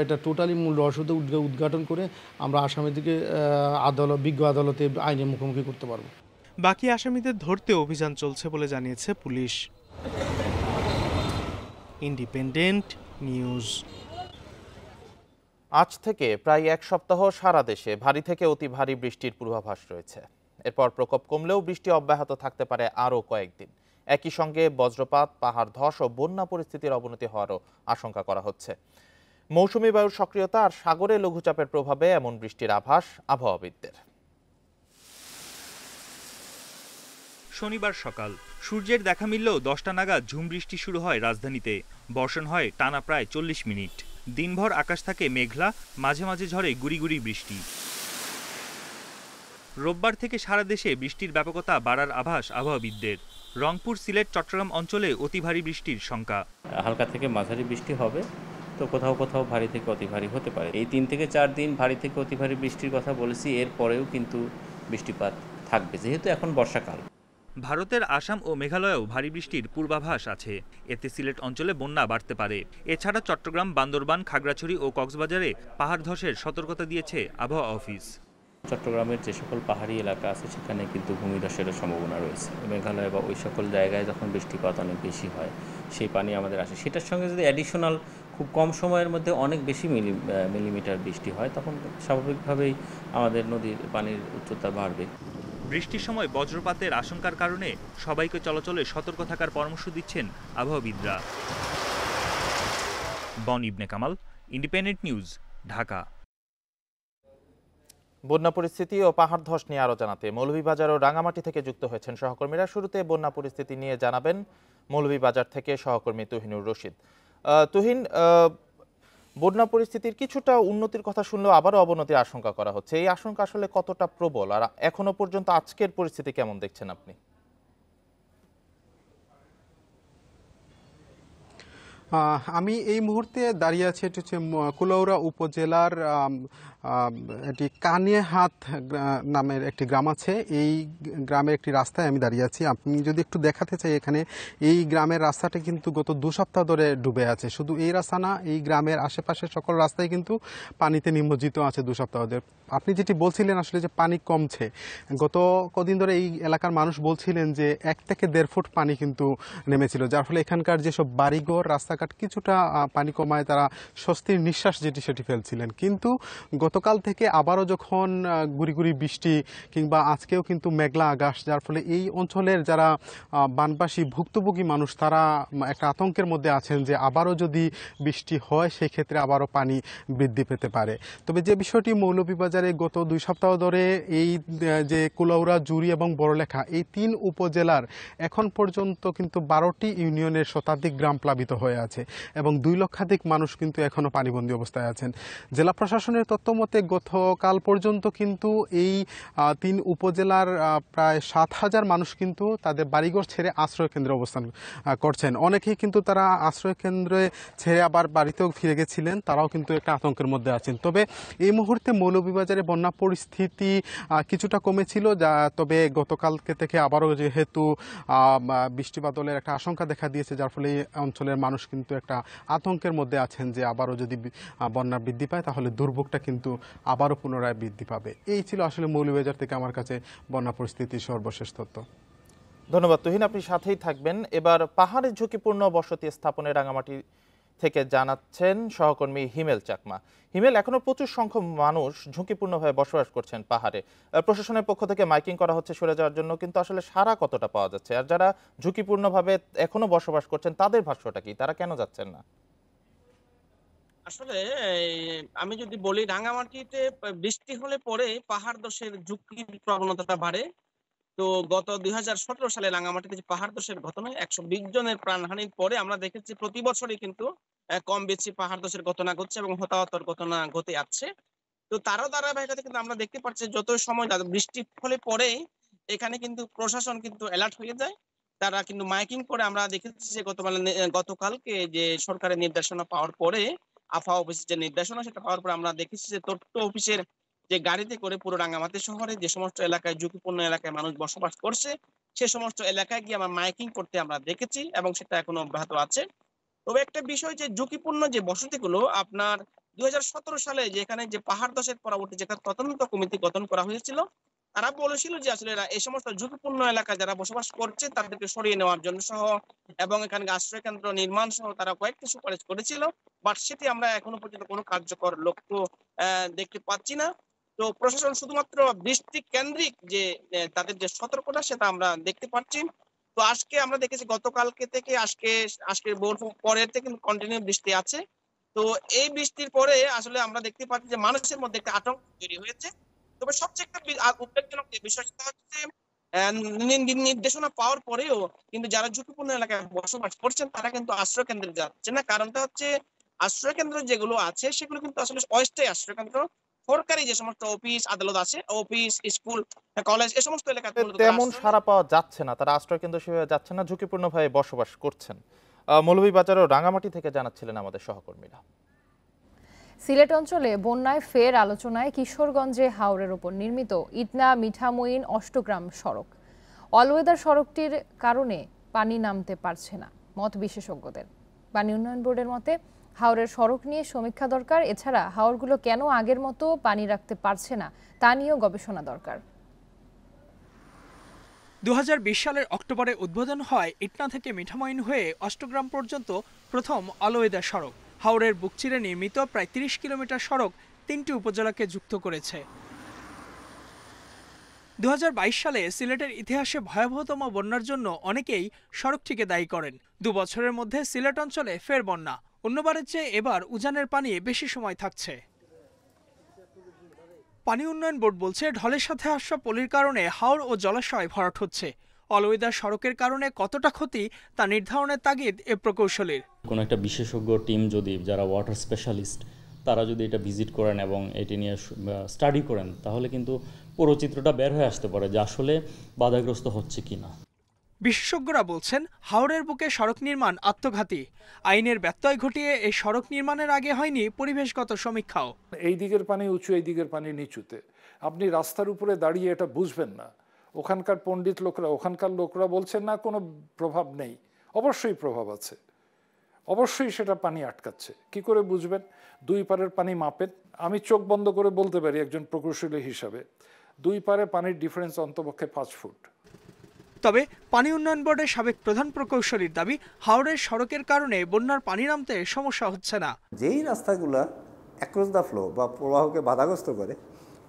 এটা টোটালি মূল রহস্য উদ্ঘাটন করে আমরা আসামিদেরকে বিজ্ঞ আদালতে আইনের মুখোমুখি করতে পারব। বাকি আসামিদের ধরতে অভিযান চলছে বলে জানিয়েছে পুলিশ। Independent news. আজ থেকে প্রায় 1 সপ্তাহ সারা দেশে ভারী থেকে অতি ভারী বৃষ্টির পূর্বাভাস রয়েছে। এরপর প্রকোপ কমলেও বৃষ্টি অব্যাহত থাকতে পারে আরও কয়েকদিন। একই সঙ্গে বজ্রপাত, পাহাড় ধস ও বন্যা পরিস্থিতির অবনতি হওয়ারও আশঙ্কা করা হচ্ছে। মৌসুমী বায়ুর সক্রিয়তা আর সাগরে লঘুচাপের প্রভাবে এমন বৃষ্টির আভাস আবহাওয়াবিদদের। শনিবার সকাল সূর্যের দেখা মিললেও 10টা নাগাদ ঝুম বৃষ্টি শুরু হয় রাজধানীতে। বর্ষণ হয় টানা প্রায় 40 মিনিট। দিনভর আকাশ থাকে মেঘলা, মাঝে মাঝে ঝরে গুড়ি গুড়ি বৃষ্টি। রোববার থেকে সারা দেশে বৃষ্টির ব্যাপকতা বাড়ার আভাস আবহাওয়াবিদদের। রংপুর, সিলেট, চট্টগ্রাম অঞ্চলে অতি ভারী বৃষ্টির শঙ্কা। হালকা থেকে মাঝারি বৃষ্টি হবে, তো কোথাও কোথাও ভারী থেকে অতি ভারী হতে পারে। এই 3 থেকে 4 দিন ভারী থেকে অতি ভারী বৃষ্টির কথা বলেছি, এর পরেও কিন্তু বৃষ্টিপাত থাকবে, যেহেতু এখন বর্ষাকাল। ভারতের আসাম ও মেঘালয়েও ভারী বৃষ্টির পূর্বাভাস আছে। এতে সিলেট অঞ্চলে বন্যা বাড়তে পারে। এছাড়া চট্টগ্রাম, বান্দরবান, খাগড়াছড়ি ও কক্সবাজারে পাহাড় ধসের সতর্কতা দিয়েছে আবহাওয়া অফিস। চট্টগ্রামের যে সকল পাহাড়ি এলাকা আছে সেখানে কিন্তু ভূমিধসেরও সম্ভাবনা রয়েছে। মেঘালয় বা ওই সকল জায়গায় যখন বৃষ্টিপাত অনেক বেশি হয়, সেই পানি আমাদের আসে। সেটার সঙ্গে যদি অ্যাডিশনাল খুব কম সময়ের মধ্যে অনেক বেশি মিলিমিটার বৃষ্টি হয়, তখন স্বাভাবিকভাবেই আমাদের নদীর পানির উচ্চতা বাড়বে। বৃষ্টির সময় বজ্রপাতের আশঙ্কার কারণে সবাইকে চলাচলে সতর্ক থাকার পরামর্শ দিচ্ছেন আবহাওয়াবিদরা। বন ইবনে কামাল, ইন্ডিপেন্ডেন্ট নিউজ, ঢাকা। বন্যা পরিস্থিতি ও পাহাড় ধস নিয়ে আরো জানাতে মৌলভীবাজার ও রাঙামাটি থেকে যুক্ত হয়েছেন সহকর্মীরা। শুরুতে বন্যা পরিস্থিতি নিয়ে জানাবেন মৌলভীবাজার থেকে সহকর্মী তুহিনুর রশিদ। তুহিন, বন্যা পরিস্থিতির কিছুটা উন্নতির কথা শুনলেও আবারও অবনতির আশঙ্কা করা হচ্ছে। এই আশঙ্কা আসলে কতটা প্রবল, আর এখনো পর্যন্ত আজকের পরিস্থিতি কেমন দেখছেন আপনি? আমি এই মুহূর্তে দাঁড়িয়ে আছি, এটি হচ্ছে কুলাউড়া উপজেলার এটি কানিয়াহাট নামের একটি গ্রাম আছে। এই গ্রামের একটি রাস্তায় আমি দাঁড়িয়ে আছি। আপনি যদি একটু দেখাতে চাই, এখানে এই গ্রামের রাস্তাটা কিন্তু গত 2 সপ্তাহ ধরে ডুবে আছে। শুধু এই রাস্তা না, এই গ্রামের আশেপাশে সকল রাস্তায় কিন্তু পানিতে নিমজ্জিত আছে 2 সপ্তাহ ধরে। আপনি যেটি বলছিলেন আসলে যে পানি কমছে, গত কদিন ধরে এই এলাকার মানুষ বলছিলেন যে 1 থেকে 1.5 ফুট পানি কিন্তু নেমেছিল, যার ফলে এখানকার যেসব বাড়িঘর, রাস্তাঘাট কিছুটা পানি কমায় তারা স্বস্তির নিঃশ্বাস সেটি ফেলছিলেন। কিন্তু গতকাল থেকে আবারও যখন গুড়ি গুড়ি বৃষ্টি কিংবা আজকেও কিন্তু মেঘলা আকাশ, যার ফলে এই অঞ্চলের যারা বানবাসী ভুক্তভোগী মানুষ তারা একটা আতঙ্কের মধ্যে আছেন যে আবারও যদি বৃষ্টি হয় সেই ক্ষেত্রে আবারও পানি বৃদ্ধি পেতে পারে। তবে যে বিষয়টি মৌলভীবাজারে গত 2 সপ্তাহ ধরে এই যে কুলাউড়া, জুড়ি এবং বড়লেখা এই 3 উপজেলার এখন পর্যন্ত কিন্তু 12টি ইউনিয়নের শতাধিক গ্রাম প্লাবিত হয়ে আছে এবং 2 লক্ষাধিক মানুষ কিন্তু এখনও পানিবন্দী অবস্থায় আছেন। জেলা প্রশাসনের তথ্য মতে গতকাল পর্যন্ত কিন্তু এই 3 উপজেলার প্রায় 7,000 মানুষ কিন্তু তাদের বাড়িঘর ছেড়ে আশ্রয় কেন্দ্রে অবস্থান করছেন। অনেকেই কিন্তু তারা আশ্রয় কেন্দ্রে ছেড়ে আবার বাড়িতেও ফিরে গেছিলেন, তারাও কিন্তু একটা আতঙ্কের মধ্যে আছেন। তবে এই মুহূর্তে মৌলভীবাজারে বন্যা পরিস্থিতি কিছুটা কমেছিল, তবে গতকালকে থেকে আবারও যেহেতু বৃষ্টি বাদলের একটা আশঙ্কা দেখা দিয়েছে, যার ফলে এই অঞ্চলের মানুষ কিন্তু একটা আতঙ্কের মধ্যে আছেন যে আবারও যদি বন্যা বৃদ্ধি পায় তাহলে দুর্ভোগটা কিন্তু আবারও পুনরায় বৃদ্ধি পাবে। এই ছিল আসলে মৌলভীবাজার থেকে আমার কাছে বন্যা পরিস্থিতির সর্বশেষ তথ্য। ধন্যবাদ তুহিন, আপনি সাথেই থাকবেন। এবার পাহাড়ে ঝুঁকিপূর্ণ বসতি স্থাপনে রাঙামাটি থেকে জানাচ্ছেন সহকর্মী হিমেল চাকমা। হিমেল, এখনো প্রচুর সংখ্যক মানুষ ঝুঁকিপূর্ণভাবে বসবাস করছেন পাহাড়ে। প্রশাসনের পক্ষ থেকে মাইকিং করা হচ্ছে সরে যাওয়ার জন্য, কিন্তু আসলে সাড়া কতটা পাওয়া যাচ্ছে? আর যারা ঝুঁকিপূর্ণভাবে এখনো বসবাস করছেন তাদের ভাষ্যটা কি? তারা কেন যাচ্ছেন না? আসলে আমি যদি বলি, রাঙামাটিতে বৃষ্টি হলে পরে পাহাড় ধসের ঝুঁকির প্রবণতাটা বাড়ে। তো গত 2017 সালে রাঙামাটিতে যে পাহাড় ধসের ঘটনায় 120 জনের প্রাণহানির পরে আমরা দেখেছি প্রতি বছরই কিন্তু কম বেশি পাহাড় ধসের ঘটনা ঘটছে এবং হতাহতের ঘটনা ঘটে যাচ্ছে। তো তারও ধারাবাহিকতা কিন্তু আমরা দেখতে পাচ্ছি যত সময় বৃষ্টির ফলে পরেই এখানে কিন্তু প্রশাসন কিন্তু অ্যালার্ট হয়ে যায়। তারা কিন্তু মাইকিং করে আমরা দেখেছি যে গতকালকে যে সরকারের নির্দেশনা পাওয়ার পরে, আবহাওয়া অফিসের যে নির্দেশনা সেটা পাওয়ার পরে আমরা দেখেছি যে তথ্য অফিসের যে গাড়িতে করে পুরো রাঙামাটি শহরে যে সমস্ত এলাকায় ঝুঁকিপূর্ণ এলাকায় মানুষ বসবাস করছে সে সমস্ত এলাকায় গিয়ে আমরা মাইকিং করতে আমরা দেখেছি এবং সেটা এখনো অব্যাহত আছে। তবে একটা বিষয়, যে ঝুঁকিপূর্ণ যে বসতিগুলো আপনার 2017 সালে যেখানে যে পাহাড় ধসের পরবর্তী যে তদন্ত কমিটি গঠন করা হয়েছিল, তারা বলেছিল যে আসলে এই সমস্ত ঝুঁকিপূর্ণ এলাকায় যারা বসবাস করছে তাদেরকে সরিয়ে নেওয়ার জন্য সহ এবং এখানে আশ্রয় কেন্দ্র নির্মাণ সহ তারা কয়েকটি সুপারিশ করেছিল, বাট সেটি আমরা এখনো পর্যন্ত কোনো কার্যকর লক্ষ্য দেখতে পাচ্ছি না। তো প্রশাসন শুধুমাত্র বৃষ্টি কেন্দ্রিক যে তাদের যে সতর্কতা সেটা আমরা দেখতে পাচ্ছি। তো আজকে আমরা দেখেছি গতকালকে থেকে আজকে ভোর পরের থেকে কন্টিনিউ বৃষ্টি আছে। তো এই বৃষ্টির পরে আসলে আমরা দেখতে পাচ্ছি যে মানুষের মধ্যে একটা আতঙ্ক তৈরি হয়েছে। তবে সবচেয়ে একটা উদ্বেগজনক বিষয় সেটা হচ্ছে নির্দেশনা পাওয়ার পরেও কিন্তু যারা ঝুঁকিপূর্ণ এলাকায় বসবাস করছেন তারা কিন্তু আশ্রয় কেন্দ্রে যাচ্ছে না। কারণটা হচ্ছে আশ্রয় কেন্দ্র যেগুলো আছে সেগুলো কিন্তু আসলে অস্থায়ী আশ্রয় কেন্দ্র। সরকারি যে সমস্ত অফিস আদালত আছে, অফিস, স্কুল, কলেজ, এই সমস্ত এলাকাতে তেমন সাড়া পাওয়া যাচ্ছে না, তারা আশ্রয় কেন্দ্র সেভাবে যাচ্ছে না, ঝুঁকিপূর্ণভাবে বসবাস করছেন। মৌলভীবাজার ও রাঙামাটি থেকে জানাচ্ছিলেন আমাদের সহকর্মীরা। সিলেট অঞ্চলে বন্যায় ফের আলোচনায় কিশোরগঞ্জে হাওরের ওপর নির্মিত ইটনা মিঠামইন অষ্টগ্রাম সড়ক। অলওয়েদার সড়কটির কারণে পানি নামতে পারছে না মত বিশেষজ্ঞদের। পানি উন্নয়ন বোর্ডের মতে হাওরের সড়ক নিয়ে সমীক্ষা দরকার। এছাড়া হাওরগুলো কেন আগের মতো পানি রাখতে পারছে না তা নিয়েও গবেষণা দরকার। 2020 সালের অক্টোবরে উদ্বোধন হয় ইটনা থেকে মিঠামইন হয়ে অষ্টগ্রাম পর্যন্ত প্রথম অলওয়েদার সড়ক। হাওরের বুক চিরে নির্মিত প্রায় 30 কিলোমিটার সড়ক 3টি উপজেলাকে যুক্ত করেছে। 2022 সালে সিলেটের ইতিহাসে ভয়াবহতম বন্যার জন্য অনেকেই সড়কটিকে দায়ী করেন। 2 বছরের মধ্যে সিলেট অঞ্চলে ফের বন্যা। অন্যবারের চেয়ে এবার উজানের পানি বেশি সময় থাকছে। পানি উন্নয়ন বোর্ড বলছে ঢলের সাথে আসা পলির কারণে হাওর ও জলাশয় ভরাট হচ্ছে। অলওয়েদার সড়কের কারণে কতটা ক্ষতি তা নির্ধারণের তাগিদ এ প্রকৌশলীর। কোনো একটা বিশেষজ্ঞ টিম যদি, যারা ওয়াটার স্পেশালিস্ট, তারা যদি এটা ভিজিট করেন এবং এটি নিয়ে স্টাডি করেন তাহলে কিন্তু পুরো চিত্রটা বের হয়ে আসতে পারে যে আসলে বাধাগ্রস্ত হচ্ছে কিনা। বিশেষজ্ঞরা বলছেন হাওরের বুকে সড়ক নির্মাণ আত্মঘাতী। আইনের ব্যত্যয় ঘটিয়ে এই সড়ক নির্মাণের আগে হয়নি পরিবেশগত সমীক্ষাও। এই দিকের পানি উঁচু, এই দিকের পানি নিচুতে, আপনি রাস্তার উপরে দাঁড়িয়ে এটা বুঝবেন না। ওখানকার পণ্ডিত লোকরা, ওখানকার লোকরা বলছেন না কোনো প্রভাব নেই। অবশ্যই প্রভাব আছে, অবশ্যই সেটা পানি আটকাচ্ছে। কি করে বুঝবেন? 2 পারের পানি মাপেন। আমি চোখ বন্ধ করে বলতে পারি একজন প্রকৌশলী হিসাবে 2 পারে পানির ডিফারেন্স অন্তপক্ষে 5 ফুট। তবে পানি উন্নয়ন বোর্ডের সাবেক প্রধান প্রকৌশলীর দাবি, হাওরের সড়কের কারণে বন্যার পানি নামতে সমস্যা হচ্ছে না। যেই রাস্তাগুলো অ্যাক্রস দ্য ফ্লো বা প্রবাহকে বাধাগ্রস্ত করে,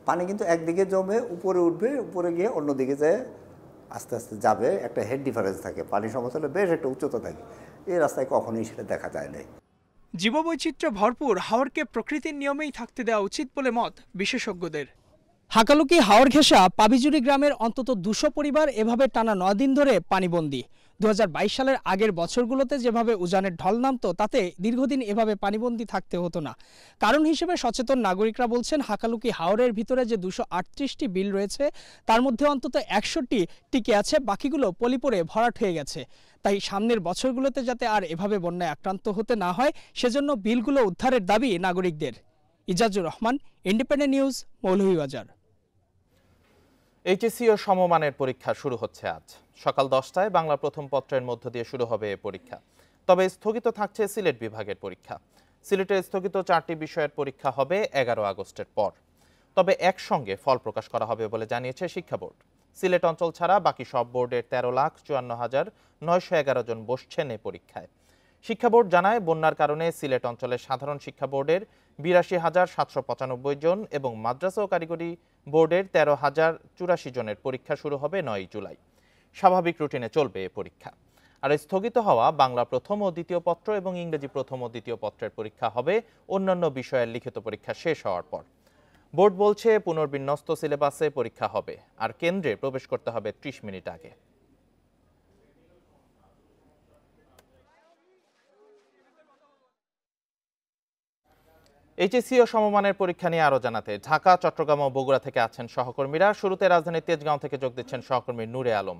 পানি কিন্তু একদিকে জমে উপরে উঠবে, উপরে গিয়ে অন্যদিকে যায় আস্তে আস্তে যাবে। একটা হেড ডিফারেন্স থাকে, পানি সমতলে বেশ একটা উচ্চতা থাকে। এই রাস্তায় কখনোই সেটা দেখা যায় না। জীববৈচিত্র্য ভরপুর হাওরকে প্রকৃতির নিয়মেই থাকতে দেওয়া উচিত বলে মত বিশেষজ্ঞদের। হাকালুকি হাওর ঘেঁষা পাবিজুরি গ্রামের অন্তত 200 পরিবার এভাবে টানা 9 দিন ধরে পানিবন্দী। 2022 সালের আগের বছরগুলোতে যেভাবে উজানের ঢল নামতো তাতে দীর্ঘদিন এভাবে পানিবন্দী থাকতে হতো না। কারণ হিসেবে সচেতন নাগরিকরা বলছেন, হাকালুকি হাওরের ভিতরে যে 238টি বিল রয়েছে তার মধ্যে অন্তত 100টি টিকে আছে, বাকিগুলো পলি পড়ে ভরাট হয়ে গেছে। তাই সামনের বছরগুলোতে যাতে আর এভাবে বন্যায় আক্রান্ত হতে না হয় সেজন্য বিলগুলো উদ্ধারের দাবি নাগরিকদের। Ijajur Rahman, independent news, Moulvibazar. HSC ও সমমানের পরীক্ষা শুরু হচ্ছে আজ সকাল 10টায়। বাংলা প্রথম পত্রের মধ্য দিয়ে শুরু হবে এ পরীক্ষা। তবে স্থগিত থাকছে সিলেট বিভাগের পরীক্ষা। সিলেটে স্থগিত 4টি বিষয়ের পরীক্ষা হবে 11 আগস্টের পর। তবে একসঙ্গে ফল প্রকাশ করা হবে বলে জানিয়েছে শিক্ষা বোর্ড। সিলেট অঞ্চল ছাড়া বাকি সব বোর্ডের 13,54,911 জন বসছেন এ পরীক্ষায়। শিক্ষা বোর্ড জানায়, বন্যার কারণে সিলেট অঞ্চলের সাধারণ শিক্ষা বোর্ডের 82,795 জন এবং মাদ্রাসা ও কারিগরি বোর্ডের 13,084 জনের পরীক্ষা শুরু হবে 9 জুলাই। স্বাভাবিক রুটিনে চলবে এ পরীক্ষা। আর স্থগিত হওয়া বাংলা প্রথম ও দ্বিতীয় পত্র এবং ইংরেজি প্রথম ও দ্বিতীয় পত্রের পরীক্ষা হবে অন্যান্য বিষয়ের লিখিত পরীক্ষা শেষ হওয়ার পর। বোর্ড বলছে, পুনর্বিন্যস্ত সিলেবাসে পরীক্ষা হবে, আর কেন্দ্রে প্রবেশ করতে হবে 30 মিনিট আগে। এইচএসসি ও সমমানের পরীক্ষা নিয়ে আরো জানাতে ঢাকা, চট্টগ্রাম ও বগুড়া থেকে আছেন সহকর্মীরা। শুরুতে রাজধানীর তেজগাঁও থেকে যোগ দিচ্ছেন সহকর্মী নূরে আলম।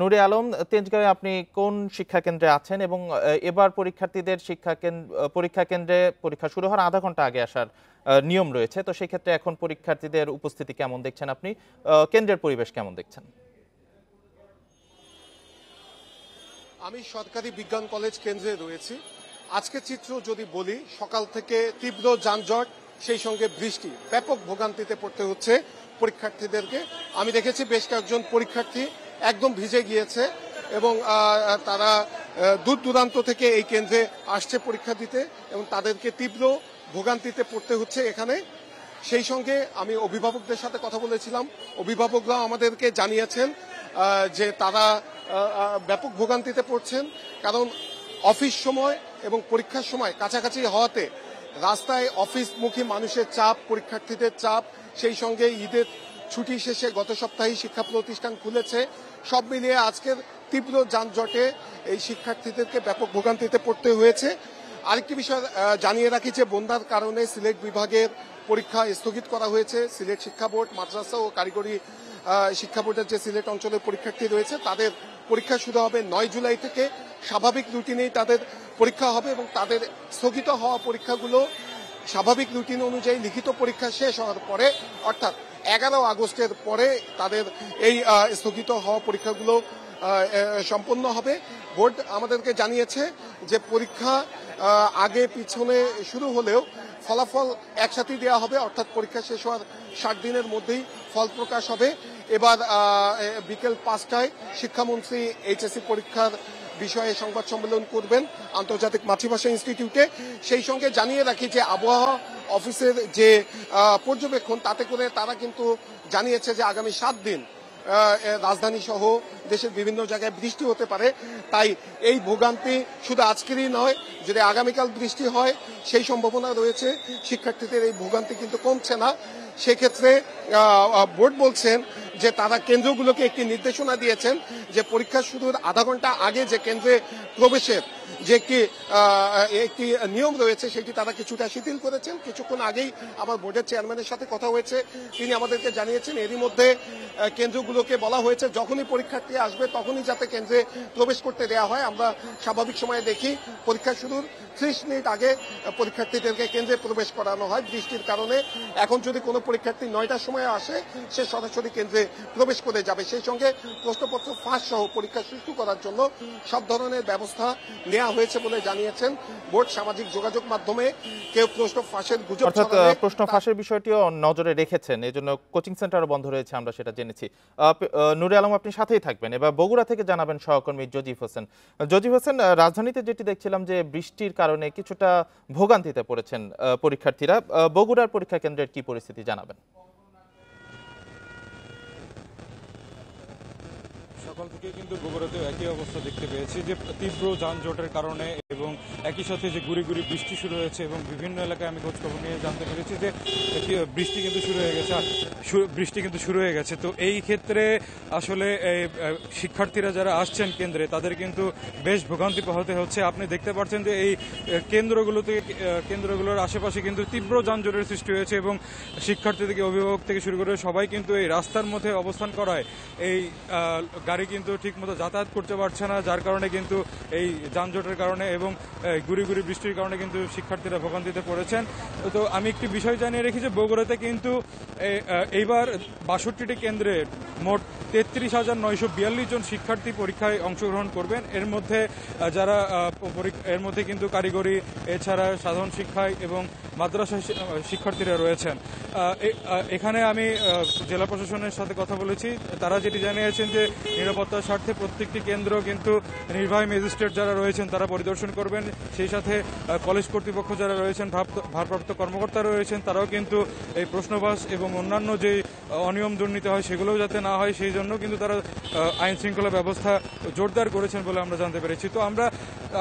নূরে আলম, তেজগাঁওয়ে আপনি কোন শিক্ষা কেন্দ্রে আছেন এবং এবার পরীক্ষার্থীদের পরীক্ষা কেন্দ্রে পরীক্ষা শুরু হওয়ার আধা ঘন্টা আগে আসার নিয়ম রয়েছে, তো সেই ক্ষেত্রে এখন পরীক্ষার্থীদের উপস্থিতি কেমন দেখছেন আপনি? কেন্দ্রের পরিবেশ কেমন দেখছেন? আমি সরকারি বিজ্ঞান কলেজ কেন্দ্রে রয়েছি। আজকে চিত্র যদি বলি, সকাল থেকে তীব্র যানজট, সেই সঙ্গে বৃষ্টি, ব্যাপক ভোগান্তিতে পড়তে হচ্ছে পরীক্ষার্থীদেরকে। আমি দেখেছি বেশ কয়েকজন পরীক্ষার্থী একদম ভিজে গিয়েছে এবং তারা দূর দূরান্ত থেকে এই কেন্দ্রে আসছে পরীক্ষা দিতে এবং তাদেরকে তীব্র ভোগান্তিতে পড়তে হচ্ছে এখানে। সেই সঙ্গে আমি অভিভাবকদের সাথে কথা বলেছিলাম, অভিভাবকরাও আমাদেরকে জানিয়েছেন যে তারা ব্যাপক ভোগান্তিতে পড়ছেন, কারণ অফিস সময় এবং পরীক্ষার সময় কাছাকাছি হওয়াতে রাস্তায় অফিসমুখী মানুষের চাপ, পরীক্ষার্থীদের চাপ, সেই সঙ্গে ঈদের ছুটি শেষে গত সপ্তাহে শিক্ষা প্রতিষ্ঠান খুলেছে, সব মিলিয়ে আজকের তীব্র যানজটে এই শিক্ষার্থীদেরকে ব্যাপক ভোগান্তিতে পড়তে হয়েছে। আরেকটি বিষয় জানিয়ে রাখি যে বন্যার কারণে সিলেট বিভাগের পরীক্ষা স্থগিত করা হয়েছে। সিলেট শিক্ষা বোর্ড, মাদ্রাসা ও কারিগরি শিক্ষা বোর্ডের যে সিলেট অঞ্চলের পরীক্ষার্থী রয়েছে তাদের পরীক্ষা শুরু হবে 9 জুলাই থেকে। স্বাভাবিক রুটিনেই তাদের পরীক্ষা হবে এবং তাদের স্থগিত হওয়া পরীক্ষাগুলো স্বাভাবিক রুটিন অনুযায়ী লিখিত পরীক্ষা শেষ হওয়ার পরে, অর্থাৎ 11 আগস্টের পরে তাদের এই স্থগিত হওয়া পরীক্ষাগুলো সম্পন্ন হবে। বোর্ড আমাদেরকে জানিয়েছে যে পরীক্ষা আগে পিছনে শুরু হলেও ফলাফল একসাথেই দেওয়া হবে, অর্থাৎ পরীক্ষা শেষ হওয়ার 60 দিনের মধ্যেই ফল প্রকাশ হবে। এবার বিকেল 5টায় শিক্ষামন্ত্রী এইচএসসি পরীক্ষার বিষয়ে সংবাদ সম্মেলন করবেন আন্তর্জাতিক মাতৃভাষা ইনস্টিটিউটে। সেই সঙ্গে জানিয়ে রাখি যে আবহাওয়া অফিসের যে পর্যবেক্ষণ, তাতে করে তারা কিন্তু জানিয়েছে যে আগামী 7 দিন রাজধানী সহ দেশের বিভিন্ন জায়গায় বৃষ্টি হতে পারে। তাই এই ভোগান্তি শুধু আজকেরই নয়, যদি আগামীকাল বৃষ্টি হয় সেই সম্ভাবনা রয়েছে। শিক্ষার্থীদের এই ভোগান্তি কিন্তু কমছে না। সেক্ষেত্রে বোর্ড বলছেন যে তারা কেন্দ্রগুলোকে একটি নির্দেশনা দিয়েছেন যে পরীক্ষা শুরুর আধা ঘন্টা আগে যে কেন্দ্রে প্রবেশের যে একটি নিয়ম রয়েছে সেটি তারা কিছুটা শিথিল করেছেন। কিছুক্ষণ আগেই আমার বোর্ডের চেয়ারম্যানের সাথে কথা হয়েছে, তিনি আমাদেরকে জানিয়েছেন এরই মধ্যে কেন্দ্রগুলোকে বলা হয়েছে যখনই পরীক্ষার্থী আসবে তখনই যাতে কেন্দ্রে প্রবেশ করতে দেওয়া হয়। আমরা স্বাভাবিক সময়ে দেখি পরীক্ষা শুরুর 30 মিনিট আগে পরীক্ষার্থীদেরকে কেন্দ্রে প্রবেশ করানো হয়। বৃষ্টির কারণে এখন যদি কোনো পরীক্ষার্থী 9টার সময় আসে সে সরাসরি কেন্দ্রে প্রবেশ করে যাবে। সেই সঙ্গে প্রশ্নপত্র ফাঁস সহ পরীক্ষা সুষ্ঠু করার জন্য সব ধরনের ব্যবস্থা নেওয়া হয়েছে বলে জানিয়েছেন বোর্ড। সামাজিক যোগাযোগ মাধ্যমে কেউ প্রশ্ন ফাঁসের গুজব অর্থাৎ প্রশ্ন ফাঁসের বিষয়টিও নজরে রেখেছেন, এজন্য কোচিং সেন্টারও বন্ধ রয়েছে, আমরা সেটা জেনেছি। নূরে আলম, আপনি সাথেই থাকবেন। এবার বগুড়া থেকে জানাবেন সহকর্মী জজিব হোসেন। জজিব হোসেন, রাজধানীতে যেটি দেখছিলাম যে বৃষ্টির কারণে কিছুটা ভোগান্তিতে পড়েছেন পরীক্ষার্থীরা, বগুড়ার পরীক্ষা কেন্দ্রের কি পরিস্থিতি জানাবেন? সকাল থেকে কিন্তু বগুড়াতেও একই অবস্থা দেখতে পেয়েছি যে তীব্র যানজটের কারণে এবং একই সাথে যে গুড়ি গুড়ি বৃষ্টি শুরু হয়েছে এবং বিভিন্ন এলাকায় আমি খোঁজখবর নিয়ে জানতে পেরেছি যে বৃষ্টি কিন্তু শুরু হয়ে গেছে তো এই ক্ষেত্রে আসলে শিক্ষার্থীরা যারা আসছেন কেন্দ্রে তাদের কিন্তু বেশ ভোগান্তি পোহাতে হচ্ছে। আপনি দেখতে পাচ্ছেন যে এই কেন্দ্রগুলোর আশেপাশে কিন্তু তীব্র যানজটের সৃষ্টি হয়েছে এবং শিক্ষার্থী থেকে অভিভাবক থেকে শুরু করে সবাই কিন্তু এই রাস্তার মধ্যে অবস্থান করায় এই গাড়ি কিন্তু ঠিকমতো যাতায়াত করতে পারছে না, যার কারণে কিন্তু এই যানজটের কারণে এবং গুড়ি গুড়ি বৃষ্টির কারণে কিন্তু শিক্ষার্থীরা ভোগান্তিতে পড়েছেন। তো আমি একটি বিষয় জানিয়ে রেখেছি, বগুড়াতে কিন্তু এইবার 62টি কেন্দ্রে মোট 33,942 জন শিক্ষার্থী পরীক্ষায় অংশগ্রহণ করবেন। এর মধ্যে কিন্তু কারিগরি, এছাড়া সাধারণ শিক্ষায় এবং মাদ্রাসা শিক্ষার্থীরা রয়েছেন। এখানে আমি জেলা প্রশাসনের সাথে কথা বলেছি, তারা যেটি জানিয়েছেন যে নিরাপত্তার স্বার্থে প্রত্যেকটি কেন্দ্র কিন্তু নির্বাহী ম্যাজিস্ট্রেট যারা রয়েছেন তারা পরিদর্শন করবেন, সেই সাথে কলেজ কর্তৃপক্ষ যারা রয়েছেন, ভারপ্রাপ্ত কর্মকর্তা রয়েছেন, তারাও কিন্তু এই প্রশ্নবাস এবং অন্যান্য যে অনিয়ম দুর্নীতি হয় সেগুলোও যাতে না হয় সেই জন্য কিন্তু তারা আইন শৃঙ্খলা ব্যবস্থা জোরদার করেছেন বলে আমরা জানতে পেরেছি। তো আমরা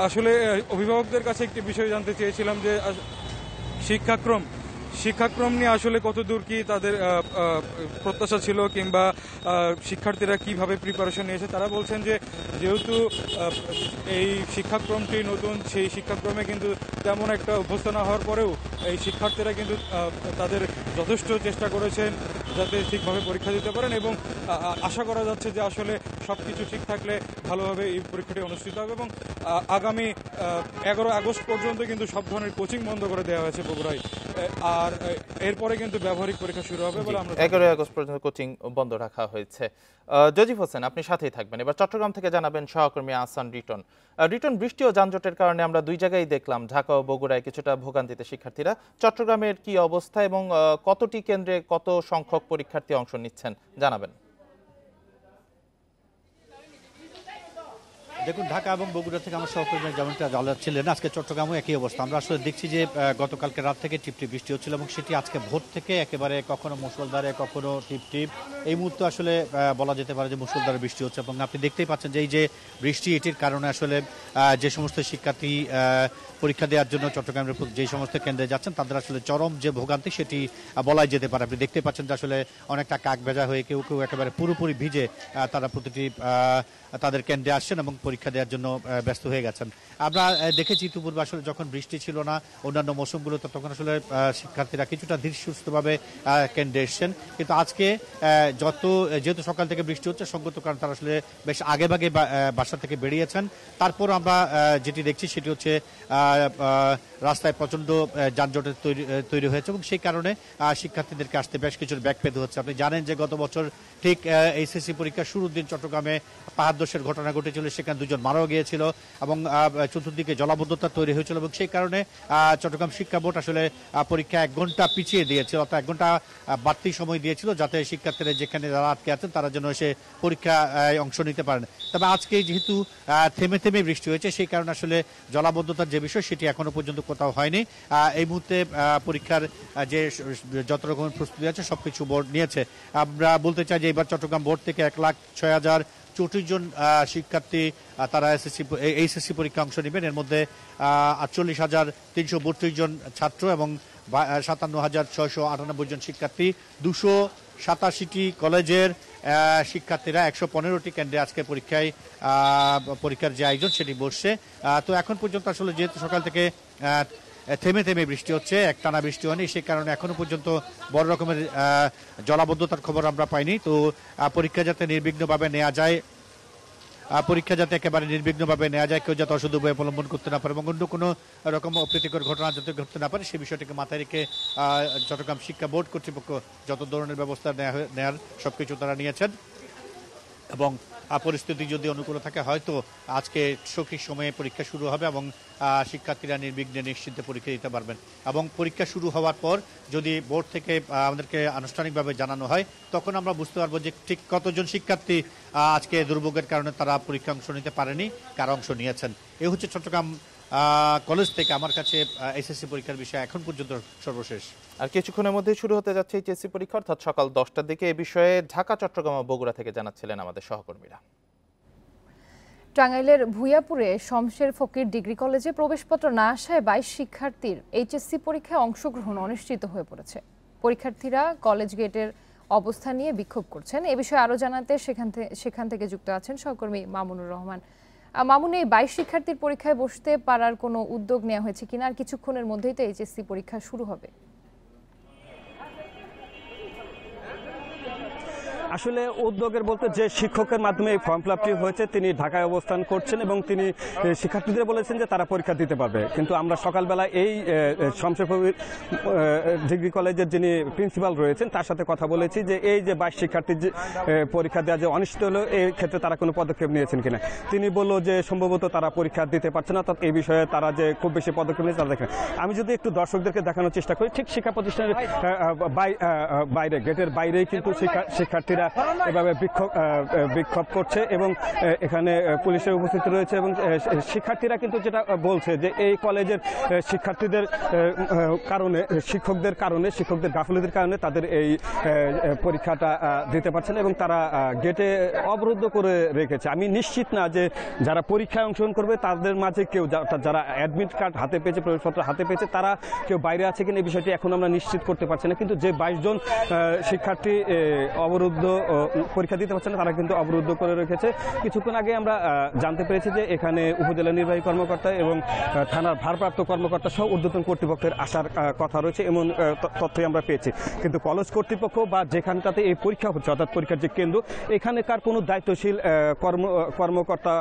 আসলে অভিভাবকদের কাছে একটি বিষয় জানতে চেয়েছিলাম যে শিক্ষাক্রম নিয়ে আসলে কতদূর কি তাদের প্রত্যাশা ছিল কিংবা শিক্ষার্থীরা কিভাবে প্রিপারেশন নিয়েছে। তারা বলছেন যে যেহেতু এই শিক্ষাক্রমটি নতুন, সেই শিক্ষাক্রমে কিন্তু তেমন একটা অভ্যস্ত না হওয়ার পরেও এই শিক্ষার্থীরা কিন্তু তাদের যথেষ্ট চেষ্টা করেছেন যাতে ঠিকভাবে পরীক্ষা দিতে পারেন এবং আশা করা যাচ্ছে যে আসলে সব কিছু ঠিক থাকলে ভালোভাবে এই পরীক্ষাটি অনুষ্ঠিত হবে এবং আগামী 11 আগস্ট পর্যন্ত কিন্তু সব ধরনের কোচিং বন্ধ করে দেওয়া হয়েছে বগুড়ায়, আর এরপরে কিন্তু ব্যবহারিক পরীক্ষা শুরু হবে বলে আমরা 11 আগস্ট পর্যন্ত কোচিং বন্ধ রাখা হয়েছে। জজিফ হোসেন, আপনি সাথেই থাকবেন। এবার চট্টগ্রাম থেকে জানাবেন সহকর্মী আহসান রিটন। বৃষ্টি ও যানজটের কারণে আমরা দুই জায়গায় দেখলাম ঢাকা ও বগুড়ায় কিছুটা ভোগান্তিতে শিক্ষার্থীরা। চট্টগ্রামের কি অবস্থা এবং কতটি কেন্দ্রে কত সংখ্যক পরীক্ষার্থী অংশ নিচ্ছেন জানাবেন। দেখুন, ঢাকা এবং বগুড়া থেকে আমার সহকর্মী যেমনটা জানাচ্ছিলেন, আজকে চট্টগ্রামও একই অবস্থা। আমরা আসলে দেখছি যে গতকালকে রাত থেকে টিপটিপ বৃষ্টি হচ্ছিল এবং সেটি আজকে ভোর থেকে একেবারে কখনো মুষলধারে কখনো টিপটিপ, এই মুহূর্তে আসলে বলা যেতে পারে যে মুষলধারে বৃষ্টি হচ্ছে এবং আপনি দেখতেই পাচ্ছেন যে এই যে বৃষ্টি, এটির কারণে আসলে যে সমস্ত শিক্ষার্থী পরীক্ষা দেওয়ার জন্য চট্টগ্রামের যে সমস্ত কেন্দ্রে যাচ্ছেন তাদের আসলে চরম যে ভোগান্তি সেটি বলাই যেতে পারে। আপনি দেখতে পাচ্ছেন যে আসলে অনেকটা কাক ভেজা হয়ে কেউ কেউ একেবারে পুরোপুরি ভিজে তারা প্রতিটি তাদের কেন্দ্রে আসছেন এবং পরীক্ষা দেওয়ার জন্য ব্যস্ত হয়ে গেছেন। আমরা দেখেছি ইতিপূর্বে আসলে যখন বৃষ্টি ছিল না অন্যান্য মৌসুমগুলোতে তখন আসলে শিক্ষার্থীরা কিছুটা ধীর সুস্থভাবে কেন্দ্রে এসছেন, কিন্তু আজকে যেহেতু সকাল থেকে বৃষ্টি হচ্ছে সঙ্গত কারণ তারা আসলে বেশ আগেভাগে বাসা থেকে বেরিয়েছেন। তারপর আমরা যেটি দেখছি সেটি হচ্ছে রাস্তায় প্রচণ্ড যানজটের তৈরি হয়েছে এবং সেই কারণে শিক্ষার্থীদেরকে আসতে বেশ কিছু ব্যাগ পেতে হচ্ছে। আপনি জানেন যে গত বছর ঠিক এইচএসসি পরীক্ষার শুরুর দিন চট্টগ্রামে পাহাড় ধসের ঘটনা ঘটেছিল, সেখানে 2 জন মারাও গিয়েছিল এবং চতুর্দিকে জলাবদ্ধতা তৈরি হয়েছিল এবং সেই কারণে চট্টগ্রাম শিক্ষা বোর্ড আসলে পরীক্ষা 1 ঘন্টা পিছিয়ে দিয়েছিল, অর্থাৎ 1 ঘন্টা বাড়তি সময় দিয়েছিল যাতে শিক্ষার্থীরা যেখানে যারা আটকে আছেন তারা যেন এসে পরীক্ষায় অংশ নিতে পারেন। তবে আজকে যেহেতু থেমে থেমে বৃষ্টি হয়েছে সেই কারণে আসলে জলাবদ্ধতার যে বিষয় সেটি এখনো পর্যন্ত কোথাও হয়নি। এই মুহূর্তে পরীক্ষার যে যত রকমের প্রস্তুতি আছে সবকিছু বোর্ড নিয়েছে। আমরা বলতে চাই যে এবার চট্টগ্রাম বোর্ড থেকে 1,06,034 জন শিক্ষার্থী তারা এইচএসসি পরীক্ষা অংশ নেবেন। এর মধ্যে 48,332 জন ছাত্র এবং 57,698 জন শিক্ষার্থী, 287টি কলেজের শিক্ষার্থীরা 115টি কেন্দ্রে আজকে পরীক্ষার যে আয়োজন সেটি বসছে। তো এখন পর্যন্ত আসলে যেহেতু সকাল থেকে থেমে থেমে বৃষ্টি হচ্ছে, একটানা বৃষ্টি হয়নি, সেই কারণে এখনো পর্যন্ত বড় রকমের জলাবদ্ধতার খবর আমরা পাইনি। তো পরীক্ষা যাতে নির্বিঘ্নভাবে নেওয়া যায়, কেউ যাতে অশুদ্ধ উপায় অবলম্বন করতে না পারে এবং অন্য কোনো রকম অপ্রীতিকর ঘটনা যাতে ঘটতে না পারে সেই বিষয়টিকে মাথায় রেখে চট্টগ্রাম শিক্ষা বোর্ড কর্তৃপক্ষ যত ধরনের ব্যবস্থা নেওয়ার সবকিছু তারা নিয়েছেন এবং পরিস্থিতি যদি অনুকূল থাকে হয়তো আজকে সঠিক সময়ে পরীক্ষা শুরু হবে এবং শিক্ষার্থীরা নির্বিঘ্নে নিশ্চিন্তে পরীক্ষা দিতে পারবেন এবং পরীক্ষা শুরু হওয়ার পর যদি বোর্ড থেকে আমাদেরকে আনুষ্ঠানিকভাবে জানানো হয় তখন আমরা বুঝতে পারবো যে ঠিক কতজন শিক্ষার্থী আজকে দুর্ভোগের কারণে তারা পরীক্ষা অংশ নিতে পারেনি, কারা অংশ নিয়েছেন। এ হচ্ছে চট্টগ্রাম কলেজ থেকে আমার কাছে এসএসসি পরীক্ষার বিষয় এখন পর্যন্ত সর্বশেষ। আর কিছুক্ষণের মধ্যে শুরু হতে যাচ্ছে এইচএসসি পরীক্ষা, অর্থাৎ সকাল 10টার দিকে। এ বিষয়ে ঢাকা, চট্টগ্রাম ও বগুড়া থেকে জানাচ্ছিলেন আমাদের সহকর্মীরা। টাঙ্গাইলের ভুইয়াপুরে শমশের ফকির ডিগ্রি কলেজে প্রবেশপত্র না আসায় 22 শিক্ষার্থীর এইচএসসি পরীক্ষায় অংশগ্রহণ অনিশ্চিত হয়ে পড়েছে। পরীক্ষার্থীরা কলেজ গেটের অবস্থা নিয়ে বিক্ষোভ করছেন। এ বিষয়ে আরো জানাতে সেখান থেকে যুক্ত আছেন সহকর্মী মামুনুর রহমান। মামুন, এই 22 শিক্ষার্থীর পরীক্ষায় বসতে পারার কোনো উদ্যোগ নেওয়া হয়েছে কিনা, আর কিছুক্ষণের মধ্যেই তো এইচএসসি পরীক্ষা শুরু হবে? আসলে উদ্যোগের বলতে যে শিক্ষকের মাধ্যমে এই ফর্ম ফিল-আপটি হয়েছে তিনি ঢাকায় অবস্থান করছেন এবং তিনি শিক্ষার্থীদের বলেছেন যে তারা পরীক্ষা দিতে পারবে। কিন্তু আমরা সকালবেলা এই শমশের ফকির ডিগ্রি কলেজের যিনি প্রিন্সিপাল রয়েছেন তার সাথে কথা বলেছি যে এই যে 22 শিক্ষার্থীর পরীক্ষা দেওয়া যে অনিশ্চিত হলো এই ক্ষেত্রে তারা কোনো পদক্ষেপ নিয়েছেন কিনা। তিনি বলল যে সম্ভবত তারা পরীক্ষা দিতে পারছে না, অর্থাৎ এই বিষয়ে তারা যে খুব বেশি পদক্ষেপ নিয়েছে তারা দেখেন। আমি যদি একটু দর্শকদেরকে দেখানোর চেষ্টা করি, ঠিক শিক্ষা প্রতিষ্ঠানের বাইরে গেটের বাইরেই কিন্তু শিক্ষার্থীরা এভাবে বিক্ষোভ করছে এবং এখানে পুলিশের উপস্থিতি রয়েছে এবং শিক্ষার্থীরা কিন্তু যেটা বলছে যে এই কলেজের শিক্ষার্থীদের কারণে শিক্ষকদের গাফিলতির কারণে তাদের এই পরীক্ষাটা দিতে পারছে না এবং তারা গেটে অবরুদ্ধ করে রেখেছে। আমি নিশ্চিত না যে যারা পরীক্ষায় অংশগ্রহণ করবে তাদের মাঝে কেউ যারা অ্যাডমিট কার্ড হাতে পেয়েছে, প্রবেশপত্র হাতে পেয়েছে, তারা কেউ বাইরে আছে কিনা এই বিষয়টি এখন আমরা নিশ্চিত করতে পারছি না। কিন্তু যে 22 জন শিক্ষার্থী অবরুদ্ধ পরীক্ষা দিতে পারছে না তারা কিন্তু অবরুদ্ধ করে রেখেছে। কিছুক্ষণ আগে আমরা জানতে পেরেছি যে এখানে উপজেলা নির্বাহী কর্মকর্তা এবং থানার ভারপ্রাপ্ত কর্মকর্তা সহ ঊর্ধ্বতন কর্তৃপক্ষের আসার কথা রয়েছে এমন তথ্যই আমরা পেয়েছি। কিন্তু কলেজ কর্তৃপক্ষ বা যেখানটাতে এই পরীক্ষা হচ্ছে অর্থাৎ পরীক্ষার যে কেন্দ্র, এখানেকার কোনো দায়িত্বশীল কর্মকর্তা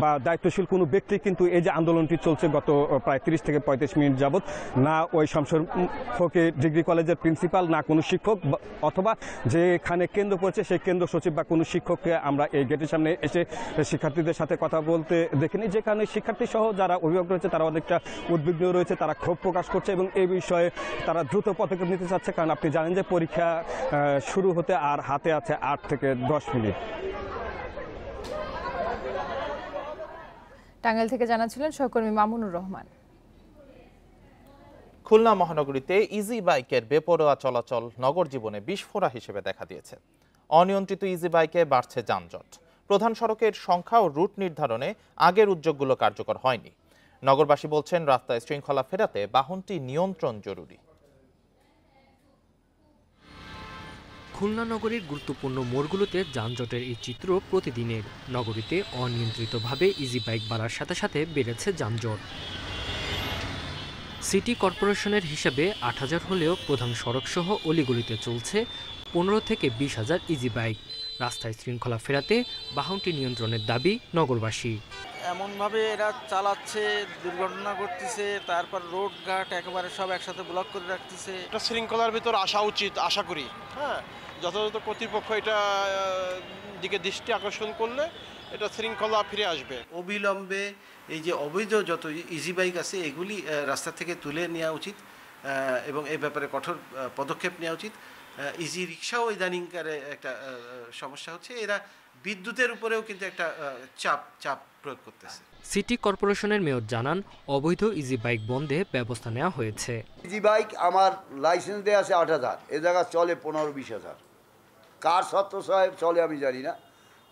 বা দায়িত্বশীল কোনো ব্যক্তি কিন্তু এই যে আন্দোলনটি চলছে গত প্রায় 30 থেকে 35 মিনিট যাবৎ, না ওই শমশের ফকির ডিগ্রি কলেজের প্রিন্সিপাল, না কোনো শিক্ষক অথবা যেখানে কেন্দ্র পড়ছে সেই কেন্দ্র সচিব বা কোনো শিক্ষককে আমরা এই গেটের সামনে এসে শিক্ষার্থীদের সাথে কথা বলতে দেখিনি। যেখানে শিক্ষার্থী সহ যারা অভিভাবক রয়েছে তারা অনেকটা উদ্বিগ্ন রয়েছে, তারা ক্ষোভ প্রকাশ করছে এবং এই বিষয়ে তারা দ্রুত পদক্ষেপ নিতে চাচ্ছে। কারণ আপনি জানেন যে পরীক্ষা শুরু হতে আর হাতে আছে 8 থেকে 10 মিনিট। টাঙ্গাইল থেকে জানাচ্ছিলেন সহকর্মী মামুনুর রহমান। খুলনা মহানগরীতে ইজি বাইকের বেপরোয়া চলাচল নগর জীবনে বিস্ফোরা হিসেবে দেখা দিয়েছে। অনিয়ন্ত্রিত ইজি বাইকে বাড়ছে যানজট। প্রধান সড়কের সংখ্যা ও রুট নির্ধারণে আগের উদ্যোগগুলো কার্যকর হয়নি। নগরবাসী বলছেন রাস্তায় শৃঙ্খলা ফেরাতে বাহনটি নিয়ন্ত্রণ জরুরি। খুলনা নগরীর গুরুত্বপূর্ণ মোড়গুলোতে যানজটের এই চিত্র প্রতিদিনের। নগরীতে অনিয়ন্ত্রিতভাবে ইজি বাইক বাড়ার সাথে সাথে বেড়েছে যানজট। সিটি কর্পোরেশনের হিসাবে ৮,০০০ হলেও প্রধান সড়কসহ অলিগলিতে চলছে 15 থেকে 20,000 ইজি বাইক। রাস্তায় শৃঙ্খলা ফেরাতে বাহনটি নিয়ন্ত্রণের দাবি নগরবাসী। এমনভাবে এরা চালাচ্ছে, দুর্ঘটনা ঘটতেছে, তারপর রোড ঘাট একেবারে সব একসাথে ব্লক করে রাখতেছে। এটা শৃঙ্খলার ভিতর আসা উচিত, আশা করি। হ্যাঁ, যথাযথ কর্তৃপক্ষ এটা দিকে দৃষ্টি আকর্ষণ করলে এটা শৃঙ্খলা ফিরে আসবে। অবিলম্বে এই যে অবৈধ যত ইজি বাইক আছে এগুলি রাস্তা থেকে তুলে নেওয়া উচিত এবং এই ব্যাপারে কঠোর পদক্ষেপ নেওয়া উচিত। ইজি রিক্সাও ইদানিংকারে একটা সমস্যা হচ্ছে, এরা বিদ্যুতের উপরেও কিন্তু একটা চাপ প্রয়োগ করতেছে। সিটি কর্পোরেশনের মেয়র জানান অবৈধ ইজি বাইক বন্ধে ব্যবস্থা নেওয়া হয়েছে। ইজি বাইক আমার লাইসেন্স দেওয়া আছে 8,000, এ জায়গা চলে 15-20,000। কার সত্য সাহেব চলে আমি জানি না,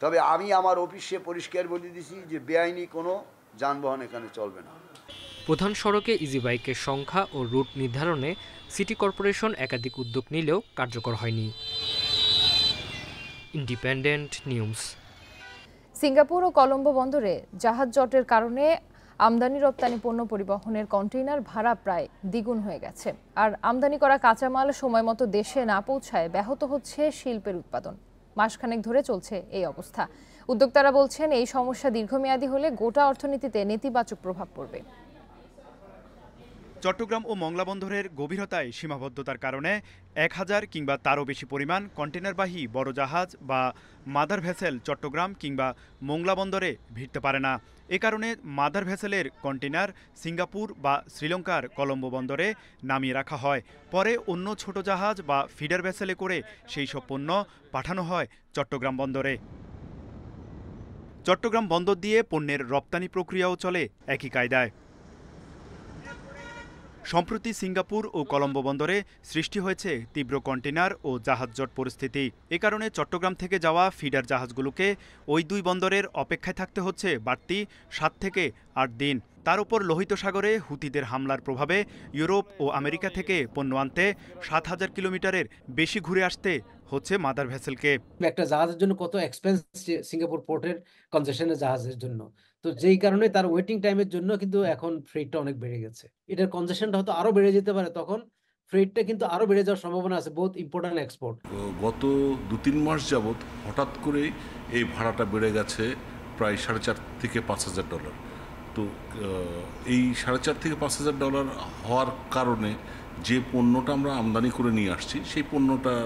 তবে আমি আমার অফিসে পরিষ্কার বলে দিছি যে বেআইনি কোনো যানবাহন এখানে চলবে না। প্রধান সড়কে ইজি বাইকের সংখ্যা ও রুট নির্ধারণে সিটি কর্পোরেশন একাধিক উদ্যোগ নিলেও কার্যকর হয়নি। Independent news. সিঙ্গাপুর ও কলম্বো বন্দরে জাহাজ জটের কারণে আমদানি রপ্তানি পণ্য পরিবহনের কন্টেইনার ভাড়া প্রায় দ্বিগুণ হয়ে গেছে। আর আমদানি করা কাঁচামাল সময় মতো দেশে না পৌঁছায় ব্যাহত হচ্ছে শিল্পের উৎপাদন। মাসখানেক ধরে চলছে এই অবস্থা। উদ্যোক্তারা বলছেন এই সমস্যা দীর্ঘমেয়াদী হলে গোটা অর্থনীতিতে নেতিবাচক প্রভাব পড়বে। চট্টগ্রাম ও মংলা বন্দরের গভীরতায় সীমাবদ্ধতার কারণে 1,000 কিংবা তারও বেশি পরিমাণ কন্টেনারবাহী বড় জাহাজ বা মাদার ভেসেল চট্টগ্রাম কিংবা মংলা বন্দরে ভিড়তে পারে না। এ কারণে মাদার ভেসেলের কন্টেনার সিঙ্গাপুর বা শ্রীলঙ্কার কলম্বো বন্দরে নামিয়ে রাখা হয়। পরে অন্য ছোট জাহাজ বা ফিডার ভেসেলে করে সেই সব পণ্য পাঠানো হয় চট্টগ্রাম বন্দরে। চট্টগ্রাম বন্দর দিয়ে পণ্যের রপ্তানি প্রক্রিয়াও চলে একই কায়দায়। সম্প্রতি সিঙ্গাপুর ও কলম্বো বন্দরে সৃষ্টি হয়েছে তীব্র কন্টেনার ও জাহাজ জট পরিস্থিতি। এ কারণে চট্টগ্রাম থেকে যাওয়া ফিডার জাহাজগুলোকে ওই দুই বন্দরের অপেক্ষায় থাকতে হচ্ছে বাড়তি 7 থেকে 8 দিন। তার উপর লোহিত সাগরে হুতিদের হামলার প্রভাবে ইউরোপ ও আমেরিকা থেকে পণ্য আনতে 7000 কিলোমিটারের বেশি ঘুরে আসতে হচ্ছে মাদার ভেসেলকে। একটা জাহাজের জন্য কত এক্সপেন্স সিঙ্গাপুর পোর্টের কনজেশনের জাহাজের জন্য, তো যেই কারণে তার ওয়েটিং টাইমের জন্য কিন্তু এখন ফ্রেটটা অনেক বেড়ে গেছে। এটার কনজেশনটা হয়তো আরো বেড়ে যেতে পারে, তখন ফ্রেটটা কিন্তু আরো বেড়ে যাওয়ার সম্ভাবনা আছে, বোথ ইম্পোর্ট এন্ড এক্সপোর্ট। গত 2-3 মাস যাবত হঠাৎ করে এই ভাড়াটা বেড়ে গেছে প্রায় $4,500 থেকে $5,000। তো এই $4,500 থেকে $5,000 হওয়ার কারণে যে পণ্যটা আমরা আমদানি করে নিয়ে আসছি সেই পণ্যটার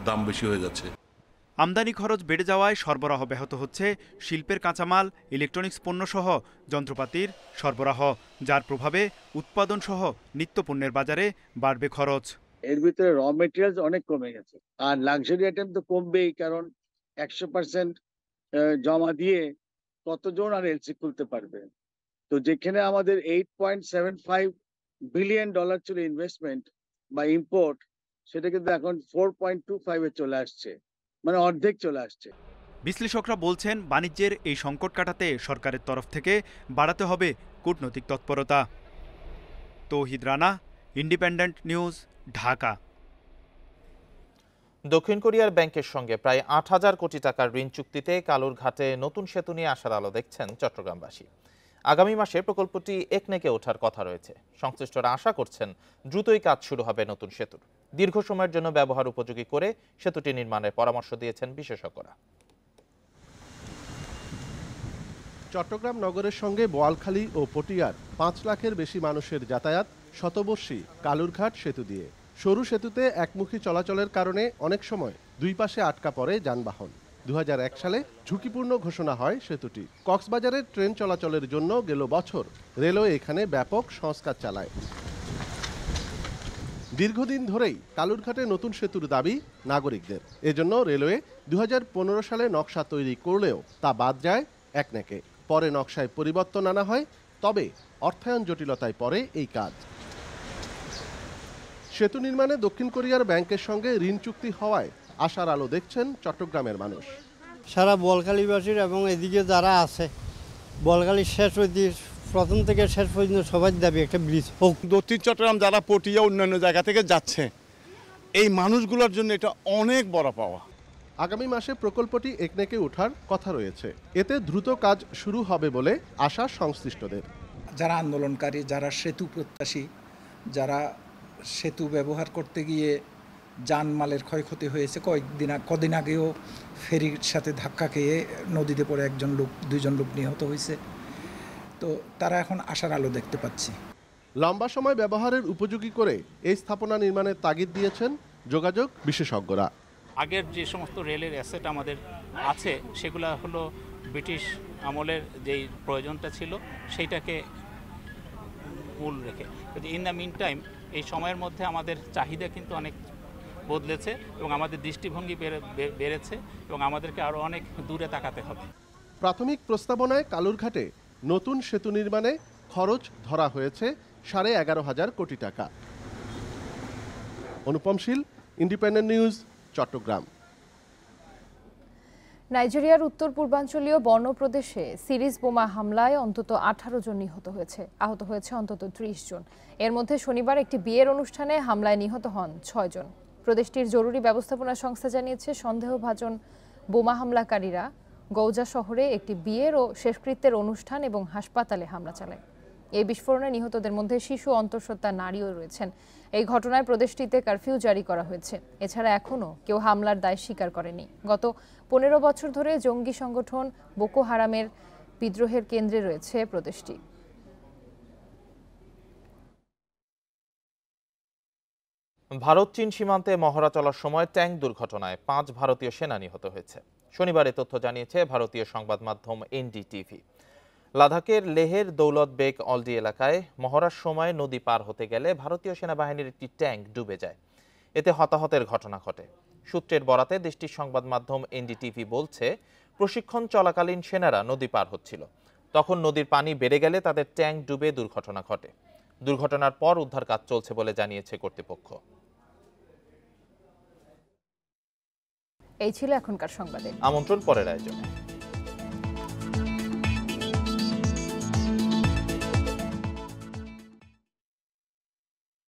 দাম বেশি হয়ে যাচ্ছে। আমদানি খরচ বেড়ে যাওয়ায় সরবরাহ ব্যাহত হচ্ছে শিল্পের কাঁচামাল, ইলেকট্রনিক্স পণ্যসহ যন্ত্রপাতির সরবরাহ, যার প্রভাবে উৎপাদন সহ নিত্যপণ্যের বাজারে বাড়বে খরচ। এর ভিতরে র মেটেরিয়ালস অনেক কমে গেছে, আর লাক্সারি আইটেম তো কমবেই, কারণ 100% জমা দিয়ে কতজন আর এলসি খুলতে পারবে। তো যেখানে আমাদের $8.75 বিলিয়ন ছিল ইনভেস্টমেন্ট বা ইম্পোর্ট, সেটা কিন্তু এখন 4.25 চলে আসছে, মানে অর্ধেক চলে আসছে। বিশ্লেষকরা বলছেন বাণিজ্যের এই সংকট কাটাতে সরকারের তরফ থেকে বাড়াতে হবে কূটনৈতিক তৎপরতা। তৌহিদ রানা, ইন্ডিপেন্ডেন্ট নিউজ, ঢাকা। দক্ষিণ কোরিয়ার ব্যাংকের সঙ্গে প্রায় 8,000 কোটি টাকার ঋণ চুক্তিতে কালুরঘাটে নতুন সেতু নিয়ে আসার আলো দেখছেন চট্টগ্রামবাসী। আগামী মাসে প্রকল্পটি একনেকে ওঠার কথা রয়েছে। সংশ্লিষ্টরা আশা করছেন দ্রুতই কাজ শুরু হবে নতুন সেতুর। দীর্ঘ সময়ের জন্য ব্যবহার উপযোগী করে সেতুটি নির্মাণের পরামর্শ দিয়েছেন বিশেষজ্ঞরা। চট্টগ্রাম নগরের সঙ্গে বোয়ালখালী ও পটিয়ার 5 লাখের বেশি মানুষের যাতায়াত শতবর্ষী কালুরঘাট সেতু দিয়ে। সরু সেতুতে একমুখী চলাচলের কারণে অনেক সময় দুই পাশে আটকা পড়ে যানবাহন। 2001 সালে ঝুঁকিপূর্ণ ঘোষণা হয় সেতুটি। কক্সবাজারের ট্রেন চলাচলের জন্য গেল বছর রেলওয়ে এখানে ব্যাপক সংস্কার চালায়। দীর্ঘদিন ধরেই কালুরঘাটে নতুন সেতুর দাবি নাগরিকদের। এজন্য রেলওয়ে 2015 সালে নকশা তৈরি করলেও তা বাদ যায় একনেকে। পরে নকশায় পরিবর্তন আনা হয়, তবে অর্থায়ন জটিলতায় পড়ে এই কাজ। সেতু নির্মাণে দক্ষিণ কোরিয়ার ব্যাংকের সঙ্গে ঋণ চুক্তি হওয়ায় আশার আলো দেখছেন চট্টগ্রামের মানুষ। সারা বোয়ালখালীবাসীর এবং এদিকে যারা আছে বোয়ালখালী শেষ হইতে প্রথম থেকে শেষ পর্যন্ত সবাই দাবি একটা ব্রিজ হোক। দক্ষিণ চট্টগ্রাম যারা পটিয়া অন্যান্য জায়গা থেকে যাচ্ছে, এই মানুষগুলোর জন্য এটা অনেক বড় পাওয়া। আগামী মাসে প্রকল্পটি একনেকে ওঠার কথা রয়েছে। এতে দ্রুত কাজ শুরু হবে বলে আশা সংশ্লিষ্টদের। যারা আন্দোলনকারী, যারা সেতু প্রত্যাশী, যারা সেতু ব্যবহার করতে গিয়ে জানমালের ক্ষয়ক্ষতি হয়েছে, কদিন আগেও ফেরির সাথে ধাক্কা খেয়ে নদীতে পড়ে 2জন লোক নিহত হয়েছে, তো তারা এখন আশার আলো দেখতে পাচ্ছি। লম্বা সময় ব্যবহারের উপযোগী করে এই স্থাপনা নির্মাণের তাগিদ দিয়েছেন যোগাযোগ বিশেষজ্ঞরা। আগের যে সমস্ত রেলের অ্যাসেট আমাদের আছে সেগুলো হলো ব্রিটিশ আমলের যেই প্রয়োজনটা ছিল সেইটাকে মূল রেখে, ইন দ্য মিন টাইম এই সময়ের মধ্যে আমাদের চাহিদা কিন্তু অনেক বদলেছে এবং আমাদের দৃষ্টিভঙ্গি বেড়েছে এবং আমাদেরকে আরও অনেক দূরে তাকাতে হবে। প্রাথমিক প্রস্তাবনায় কালুরঘাটে নতুন সেতু নির্মাণে খরচ ধরা হয়েছে 11,500 কোটি টাকা। অনুপম শীল, ইন্ডিপেন্ডেন্ট নিউজ, চট্টগ্রাম। নাইজেরিয়ার উত্তর পূর্বাঞ্চলীয় বর্নো প্রদেশে সিরিজ বোমা হামলায় অন্তত 18 জন নিহত হয়েছে, আহত হয়েছে অন্তত 30 জন। এর মধ্যে শনিবার একটি বিয়ের অনুষ্ঠানে হামলায় নিহত হন 6 জন। প্রদেশটির জরুরি ব্যবস্থাপনা সংস্থা জানিয়েছে সন্দেহভাজন বোমা হামলাকারীরা গৌজা শহরে একটি বিয়ের ও শেষকৃত্যের অনুষ্ঠান এবং হাসপাতালে হামলা চালায়। এই বিস্ফোরণে নিহতদের মধ্যে শিশু, অন্তঃসত্ত্বা নারীও রয়েছেন। এই ঘটনায় প্রদেশটিতে কারফিউ জারি করা হয়েছে। এছাড়া এখনও কেউ হামলার দায় স্বীকার করেনি। গত 15 বছর ধরে জঙ্গি সংগঠন বোকো হারামের বিদ্রোহের কেন্দ্রে রয়েছে প্রদেশটি। ভারত চীন সীমান্তে মহড়া চলার সময় ট্যাঙ্ক দুর্ঘটনায় 5 ভারতীয় সেনা নিহত হয়েছে। শনিবার এ তথ্য জানিয়েছে ভারতীয় সংবাদ মাধ্যম এনডিটিভি। লাদাখের লেহের দৌলত বেগ অলডি এলাকায় মহড়ার সময় নদী পার হতে গেলে ভারতীয় সেনাবাহিনীর একটি ট্যাঙ্ক ডুবে যায়। এতে হতাহতের ঘটনা ঘটে। সূত্রের বরাতে দেশটির সংবাদ মাধ্যম এনডিটিভি বলছে, প্রশিক্ষণ চলাকালীন সেনারা নদী পার হচ্ছিল। তখন নদীর পানি বেড়ে গেলে তাদের ট্যাঙ্ক ডুবে দুর্ঘটনা ঘটে। দুর্ঘটনার পর উদ্ধার কাজ চলছে বলে জানিয়েছে কর্তৃপক্ষ। এই ছিল এখনকার সংবাদে। আমন্ত্রণ পরের আয়োজনে।